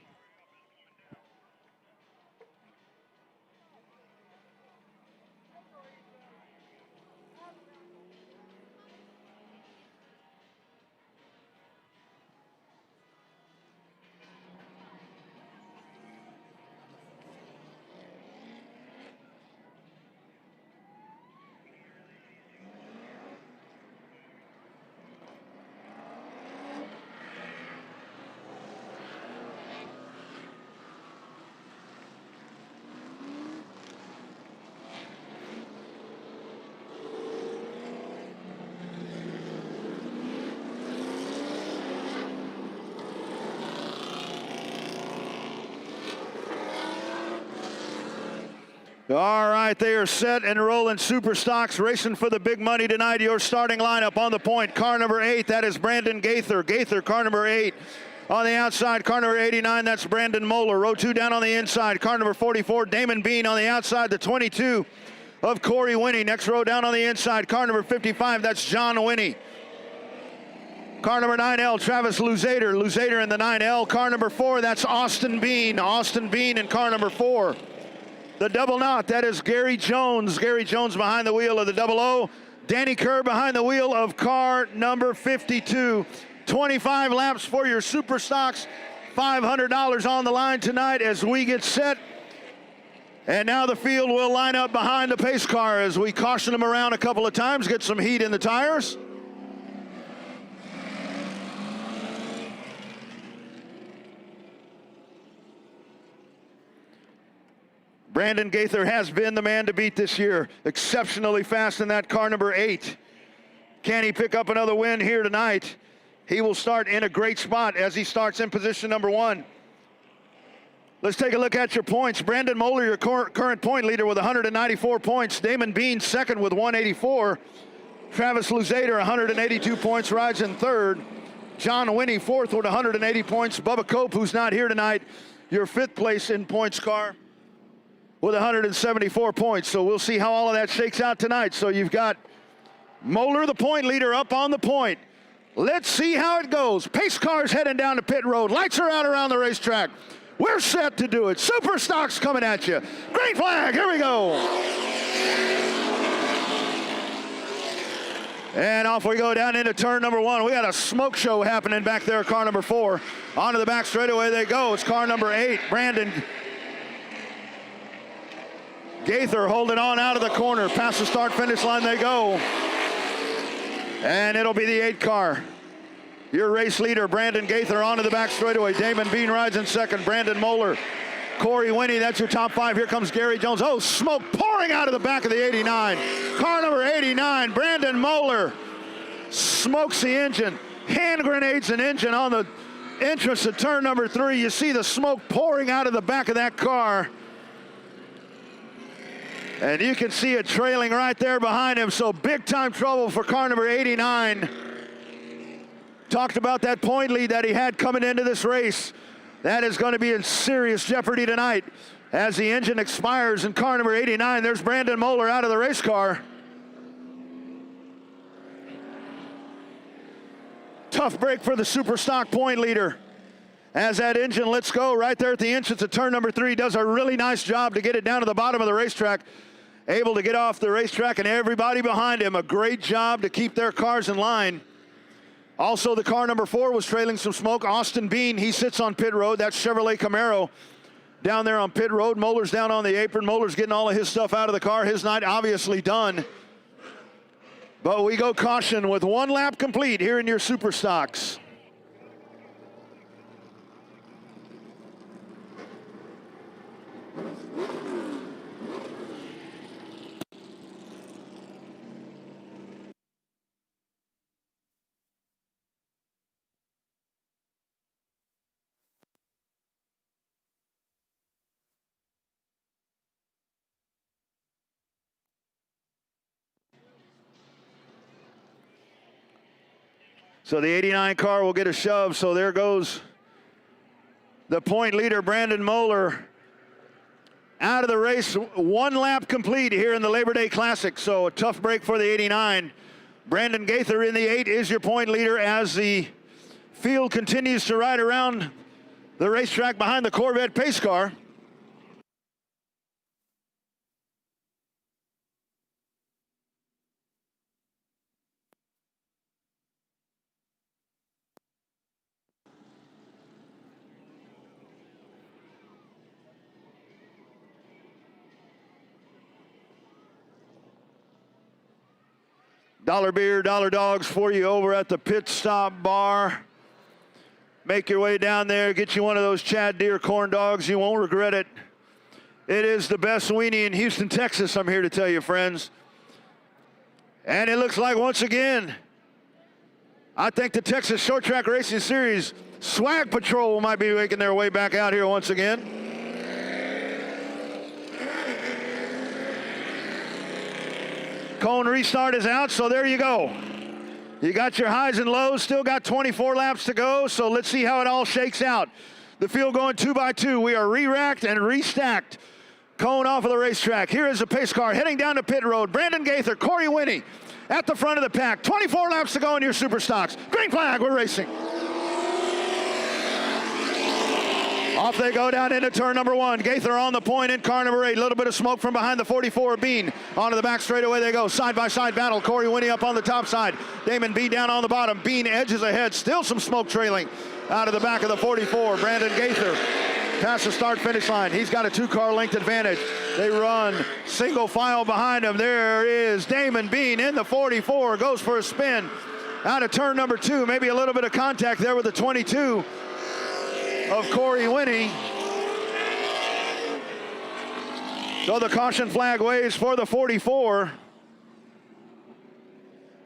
All right, they are set and rolling. Super Stocks racing for the big money tonight. Your starting lineup on the point. Car number 8, that is Brandon Gaither. Gaither, car number 8. On the outside, car number 89, that's Brandon Moeller. Row 2 down on the inside. Car number 44, Damon Bean. On the outside, the 22 of Corey Winnie. Next row down on the inside, car number 55, that's John Winnie. Car number 9L, Travis Luzader. Luzader in the 9L. Car number 4, that's Austin Bean. Austin Bean in car number 4. The double knot, that is Gary Jones. Gary Jones behind the wheel of the 00. Danny Kerr behind the wheel of car number 52. 25 laps for your Super Stocks. $500 on the line tonight as we get set. And now the field will line up behind the pace car as we caution them around a couple of times, get some heat in the tires. Brandon Gaither has been the man to beat this year. Exceptionally fast in that car number 8. Can he pick up another win here tonight? He will start in a great spot as he starts in position number 1. Let's take a look at your points. Brandon Moeller, your current point leader with 194 points. Damon Bean, second with 184. Travis Luzader, 182 points, rides in third. John Winnie, fourth with 180 points. Bubba Cope, who's not here tonight, your fifth place in points car, with 174 points. So we'll see how all of that shakes out tonight. So you've got Moeller, the point leader, up on the point. Let's see how it goes. Pace car's heading down to pit road. Lights are out around the racetrack. We're set to do it. Super Stocks coming at you. Green flag, here we go. And off we go down into turn number 1. We got a smoke show happening back there, car number 4. Onto the back straightaway they go. It's car number 8, Brandon Gaither holding on out of the corner. Past the start-finish line they go. And it'll be the 8 car. Your race leader, Brandon Gaither, onto the back straightaway. Damon Bean rides in second. Brandon Moeller. Corey Winnie, that's your top 5. Here comes Gary Jones. Oh, smoke pouring out of the back of the 89. Car number 89, Brandon Moeller. Smokes the engine. Hand grenades an engine on the entrance to turn number 3. You see the smoke pouring out of the back of that car. And you can see it trailing right there behind him. So big time trouble for car number 89. Talked about that point lead that he had coming into this race. That is going to be in serious jeopardy tonight as the engine expires in car number 89. There's Brandon Moeller out of the race car. Tough break for the Super Stock point leader. As that engine lets go right there at the entrance of turn number 3, does a really nice job to get it down to the bottom of the racetrack. Able to get off the racetrack, and everybody behind him, a great job to keep their cars in line. Also, the car number 4 was trailing some smoke. Austin Bean, he sits on pit road. That's Chevrolet Camaro down there on pit road. Moeller's down on the apron. Moeller's getting all of his stuff out of the car. His night obviously done. But we go caution with 1 lap complete here in your Super Stocks. So the 89 car will get a shove. So there goes the point leader, Brandon Moeller. out of the race. One lap complete here in the Labor Day Classic, so a tough break for the 89. Brandon Gaither in the 8 is your point leader as the field continues to ride around the racetrack behind the Corvette pace car. Dollar beer, dollar dogs for you over at the pit stop bar. Make your way down there, get you one of those Chad Deere corn dogs. You won't regret it. It is the best weenie in Houston, Texas, I'm here to tell you, friends. And it looks like, once again, I think the Texas Short Track Racing Series Swag Patrol might be making their way back out here once again. Cone restart is out, so there you go. You got your highs and lows, still got 24 laps to go, so let's see how it all shakes out. The field going 2 by 2. We are re-racked and restacked. Cone off of the racetrack. Here is the pace car heading down to pit road. Brandon Gaither, Corey Winnie at the front of the pack. 24 laps to go in your super stocks. Green flag, we're racing. Off they go down into turn number 1. Gaither on the point in car number 8. A little bit of smoke from behind the 44. Bean onto the back straightaway they go. Side-by-side battle. Corey Winnie up on the top side. Damon Bean down on the bottom. Bean edges ahead. Still some smoke trailing out of the back of the 44. Brandon Gaither past the start-finish line. He's got a 2-car length advantage. They run single file behind him. There is Damon Bean in the 44. Goes for a spin out of turn number 2. Maybe a little bit of contact there with the 22. Of Corey Winnie. So the caution flag waves for the 44.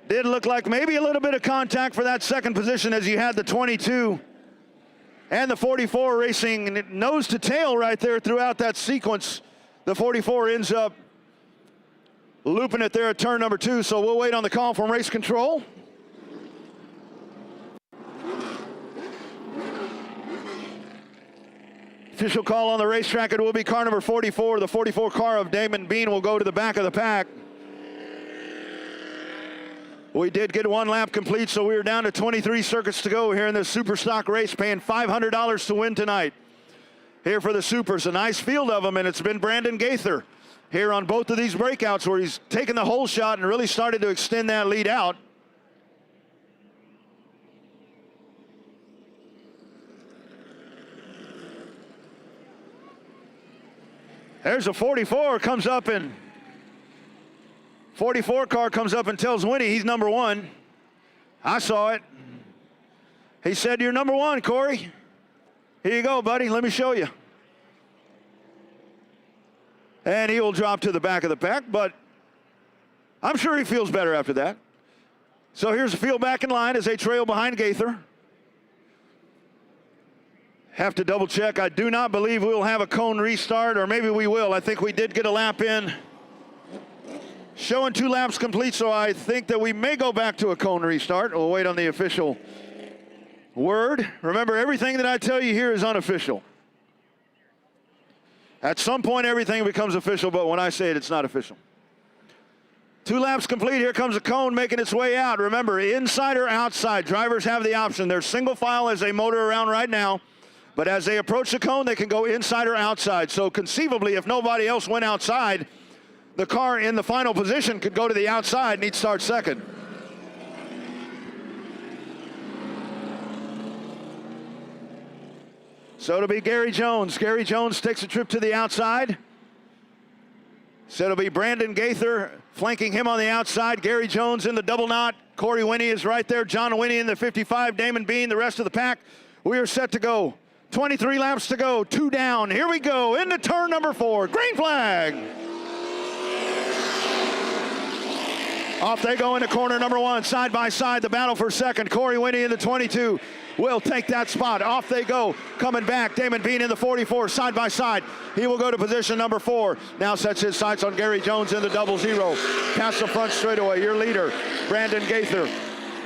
Did look like maybe a little bit of contact for that second position as you had the 22 and the 44 racing nose to tail right there throughout that sequence. The 44 ends up looping it there at turn number 2, so we'll wait on the call from race control. Official call on the racetrack, it will be car number 44. The 44 car of Damon Bean will go to the back of the pack. We did get 1 lap complete, so we are down to 23 circuits to go here in this super stock race, paying $500 to win tonight. Here for the supers, a nice field of them, and it's been Brandon Gaither here on both of these breakouts where he's taken the whole shot and really started to extend that lead out. There's a 44 comes up and 44 car comes up and tells Winnie he's number 1. I saw it. He said, "You're number 1, Corey. Here you go, buddy. Let me show you." And he will drop to the back of the pack, but I'm sure he feels better after that. So here's the field back in line as they trail behind Gaither. Have to double check. I do not believe we'll have a cone restart, or maybe we will. I think we did get a lap in. Showing 2 laps complete, so I think that we may go back to a cone restart. We'll wait on the official word. Remember, everything that I tell you here is unofficial. At some point, everything becomes official, but when I say it, it's not official. 2 laps complete. Here comes a cone making its way out. Remember, inside or outside, drivers have the option. They're single file as they motor around right now. But as they approach the cone, they can go inside or outside. So conceivably, if nobody else went outside, the car in the final position could go to the outside and he'd start second. So it'll be Gary Jones. Gary Jones takes a trip to the outside. So it'll be Brandon Gaither flanking him on the outside. Gary Jones in the double knot. Corey Winnie is right there. John Winnie in the 55. Damon Bean, the rest of the pack. We are set to go. 23 laps to go, 2 down. Here we go into turn number 4. Green flag. Off they go into corner number 1, side by side, the battle for second. Corey Winnie in the 22 will take that spot. Off they go, coming back. Damon Bean in the 44, side by side. He will go to position number 4. Now sets his sights on Gary Jones in the 00. Past the front straightaway, your leader, Brandon Gaither.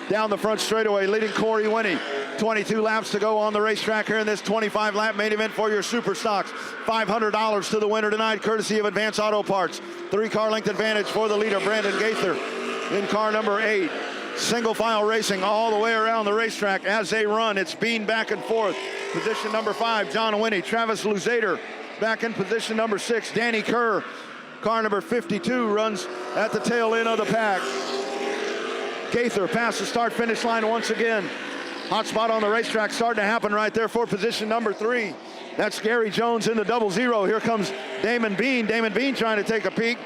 down the front straightaway, leading Corey Winnie. 22 laps to go on the racetrack here in this 25-lap main event for your Super Stocks. $500 to the winner tonight, courtesy of Advance Auto Parts. 3-car length advantage for the leader, Brandon Gaither, in car number 8. Single file racing all the way around the racetrack as they run. It's Bean back and forth. Position number 5, John Winnie. Travis Luzader back in position number 6. Danny Kerr, car number 52, runs at the tail end of the pack. Gaither past the start-finish line once again. Hot spot on the racetrack starting to happen right there for position number 3. That's Gary Jones in the 00. Here comes Damon Bean. Damon Bean trying to take a peek.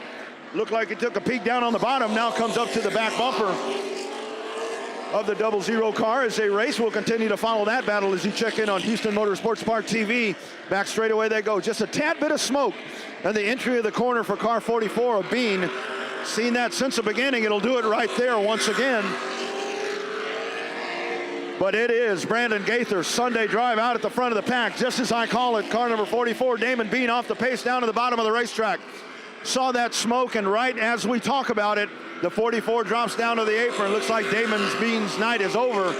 Looked like he took a peek down on the bottom. Now comes up to the back bumper of the 00 car as they race. We'll continue to follow that battle as you check in on Houston Motorsports Park TV. Back straight away they go. Just a tad bit of smoke and the entry of the corner for car 44 of Bean. Seen that since the beginning. It'll do it right there once again. But it is Brandon Gaither, Sunday drive out at the front of the pack, just as I call it. Car number 44, Damon Bean, off the pace down to the bottom of the racetrack. Saw that smoke, and right as we talk about it, the 44 drops down to the apron. Looks like Damon Bean's night is over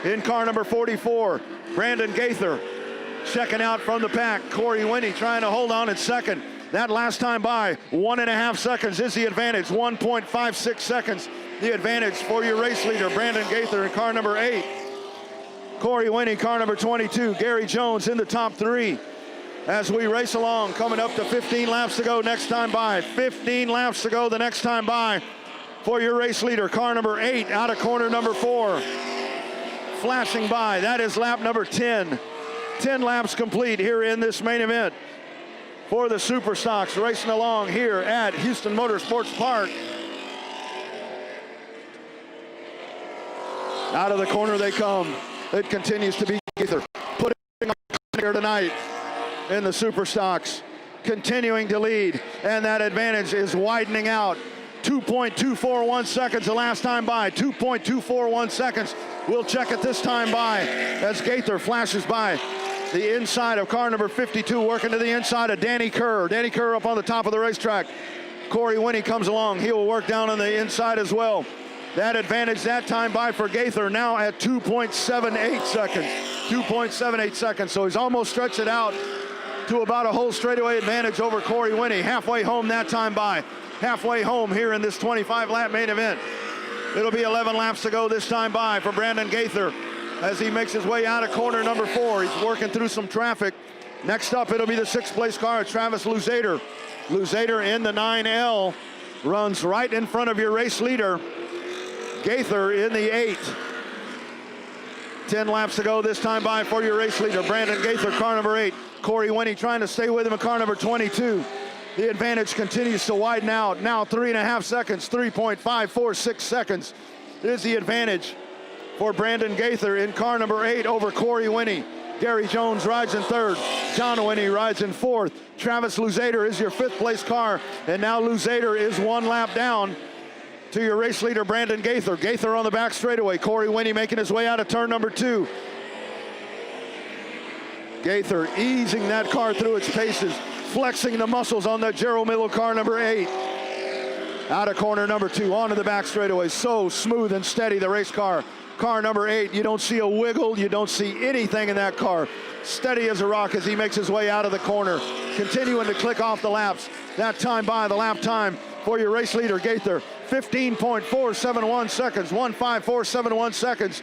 in car number 44. Brandon Gaither checking out from the pack. Corey Winnie trying to hold on in second. That last time by, 1.5 seconds is the advantage. 1.56 seconds the advantage for your race leader, Brandon Gaither, in car number 8. Corey Winnie, car number 22. Gary Jones in the top 3 as we race along, coming up to 15 laps to go next time by. 15 laps to go the next time by for your race leader, car number 8, out of corner number 4. Flashing by, that is lap number 10. 10 laps complete here in this main event for the Super Stocks, racing along here at Houston Motorsports Park. Out of the corner they come. It continues to be Gaither putting on here tonight in the Super Stocks, continuing to lead, and that advantage is widening out. 2.241 seconds the last time by. 2.241 seconds. We'll check it this time by as Gaither flashes by the inside of car number 52, working to the inside of Danny Kerr. Danny Kerr up on the top of the racetrack. Corey Winnie comes along. He will work down on the inside as well. That advantage that time by for Gaither now at 2.78 seconds. 2.78 seconds, so he's almost stretched it out to about a whole straightaway advantage over Corey Winnie. Halfway home that time by. Halfway home here in this 25-lap main event. It'll be 11 laps to go this time by for Brandon Gaither as he makes his way out of corner number 4. He's working through some traffic. Next up, it'll be the 6th place car, Travis Luzader. Luzader in the 9L runs right in front of your race leader, Gaither, in the 8. 10 laps to go this time by for your race leader, Brandon Gaither, car number 8. Corey Winnie trying to stay with him in car number 22. The advantage continues to widen out. Now 3.5 seconds, 3.546 seconds is the advantage for Brandon Gaither in car number 8 over Corey Winnie. Gary Jones rides in 3rd. John Winnie rides in 4th. Travis Luzader is your 5th place car, and now Luzader is 1 lap down to your race leader, Brandon Gaither. Gaither on the back straightaway. Corey Winnie making his way out of turn number 2. Gaither easing that car through its paces, flexing the muscles on that Gerald Miller car number 8. Out of corner number 2, onto the back straightaway. So smooth and steady, the race car. Car number 8, you don't see a wiggle, you don't see anything in that car. Steady as a rock as he makes his way out of the corner. Continuing to click off the laps. That time by, the lap time for your race leader, Gaither. 15.471 seconds, 15471 seconds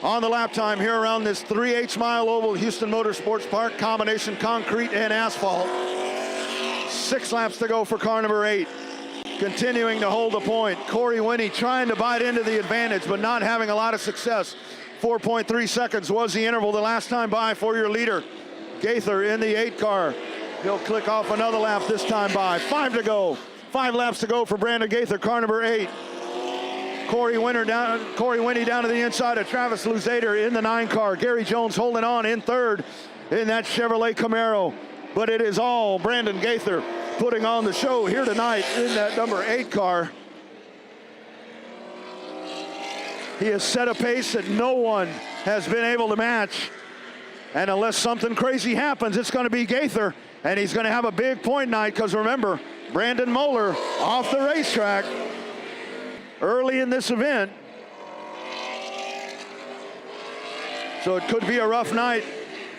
on the lap time here around this 3/8 mile oval Houston Motorsports Park, combination concrete and asphalt. 6 laps to go for car number 8. Continuing to hold the point. Corey Winnie trying to bite into the advantage, but not having a lot of success. 4.3 seconds was the interval the last time by for your leader, Gaither, in the 8 car. He'll click off another lap this time by. 5 to go. 5 laps to go for Brandon Gaither, car number 8. Corey Winnie down to the inside of Travis Luzader in the 9 car. Gary Jones holding on in 3rd in that Chevrolet Camaro. But it is all Brandon Gaither putting on the show here tonight in that number 8 car. He has set a pace that no one has been able to match. And unless something crazy happens, it's going to be Gaither. And he's going to have a big point night because remember, Brandon Moeller off the racetrack early in this event So it could be a rough night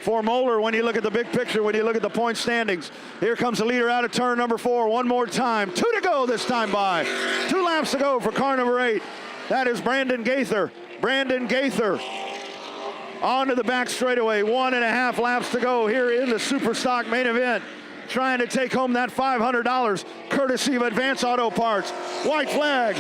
for Moeller when you look at the big picture, when you look at the point standings. Here comes the leader out of turn number 4. One more time. 2 to go this time by. 2 laps to go for car number 8. That is Brandon Gaither. Brandon Gaither onto the back straightaway. 1.5 laps to go here in the Super Stock main event. Trying to take home that $500 courtesy of Advance Auto Parts. White flag.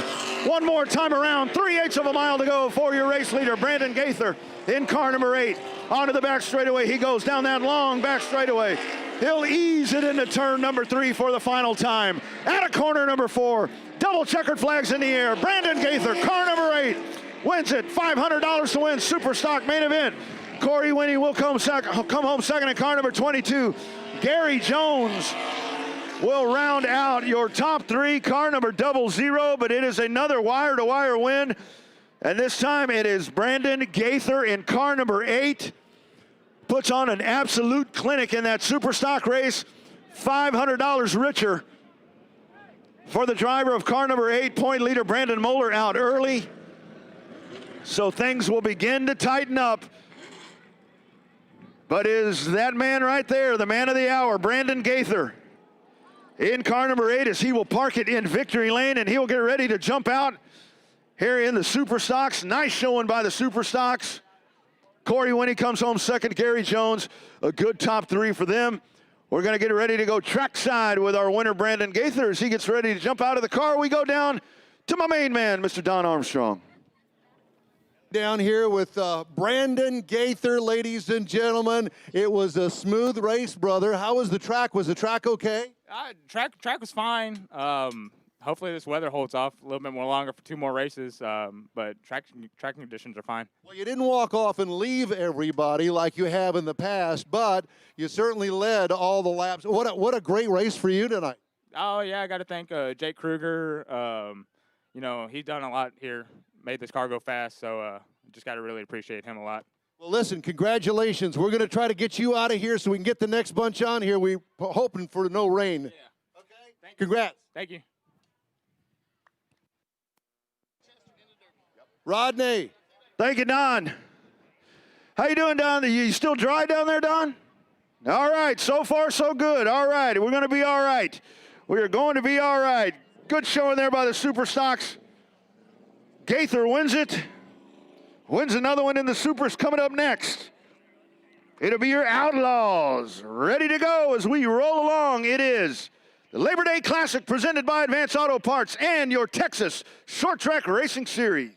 One more time around. 3/8 of a mile to go for your race leader, Brandon Gaither, in car number 8. Onto the back straightaway. He goes down that long back straightaway. He'll ease it into turn number 3 for the final time. Out of corner number 4. Double checkered flags in the air. Brandon Gaither, car number 8, wins it. $500 to win Super Stock main event. Corey Winnie will come home second in car number 22. Gary Jones will round out your top 3, car number 00, but it is another wire-to-wire win. And this time it is Brandon Gaither in car number 8. Puts on an absolute clinic in that Super Stock race. $500 richer for the driver of car number 8. Point leader Brandon Moeller out early. So things will begin to tighten up. But is that man right there, the man of the hour, Brandon Gaither, in car number 8, as he will park it in victory lane, and he'll get ready to jump out here in the Super Stocks. Nice showing by the Super Stocks. Corey Winnie comes home second. Gary Jones, a good top 3 for them. We're going to get ready to go trackside with our winner, Brandon Gaither. As he gets ready to jump out of the car, we go down to my main man, Mr. Don Armstrong. Down here with Brandon Gaither, ladies and gentlemen. It was a smooth race, brother. How was the track? Was the track okay? Track was fine. Hopefully this weather holds off a little bit more longer for 2 more races, but track conditions are fine. Well, you didn't walk off and leave everybody like you have in the past, but you certainly led all the laps. What a great race for you tonight. Oh, yeah, I got to thank Jake Kruger. You know, he's done a lot here, made this car go fast, so just got to really appreciate him a lot. Well, listen, congratulations. We're going to try to get you out of here so we can get the next bunch on here. We're hoping for no rain. Yeah. Okay? Congrats. Thank you. Rodney. Thank you, Don. How you doing, Don? You still dry down there, Don? All right, so far so good. All right, we're going to be all right. We are going to be all right. Good showing there by the Super Stocks. Gaither wins it. Wins another one in the Supers coming up next. It'll be your Outlaws ready to go as we roll along. It is the Labor Day Classic presented by Advance Auto Parts and your Texas Short Track Racing Series.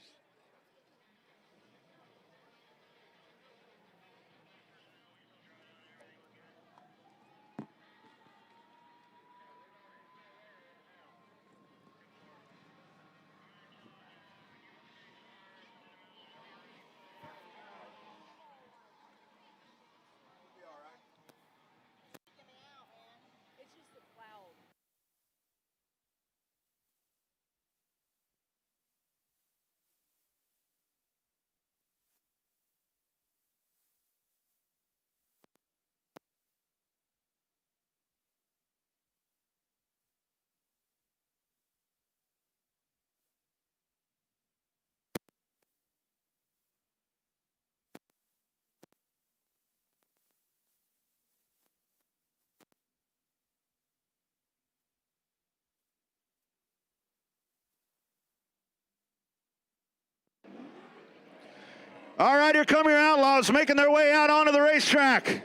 All right, here come your Outlaws making their way out onto the racetrack.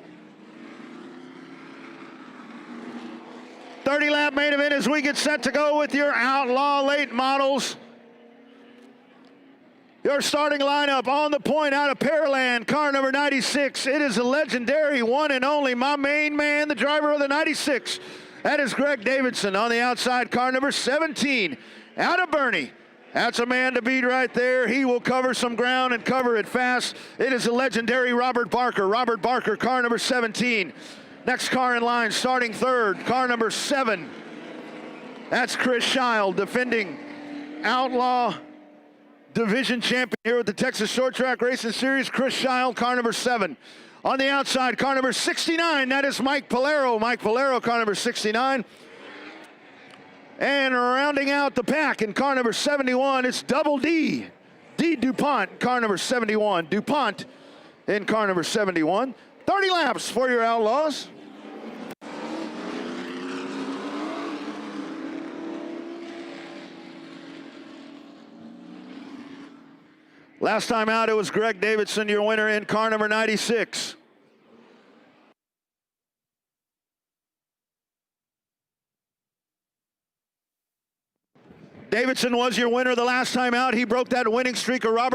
30-lap main event as we get set to go with your Outlaw late models. Your starting lineup on the point out of Pearland, car number 96. It is the legendary one and only, my main man, the driver of the 96. That is Greg Davidson on the outside, car number 17. Out of Bernie. That's a man to beat right there. He will cover some ground and cover it fast. It is the legendary Robert Barker. Robert Barker, car number 17. Next car in line, starting third, car number 7. That's Chris Scheil, defending Outlaw Division champion here with the Texas Short Track Racing Series. Chris Scheil, car number 7. On the outside, car number 69, that is Mike Polero. Mike Polero, car number 69. And rounding out the pack in car number 71, it's Double D. D. DuPont, car number 71. DuPont in car number 71. 30 laps for your Outlaws. Last time out, it was Greg Davidson, your winner in car number 96. Davidson was your winner the last time out. He broke that winning streak of Robert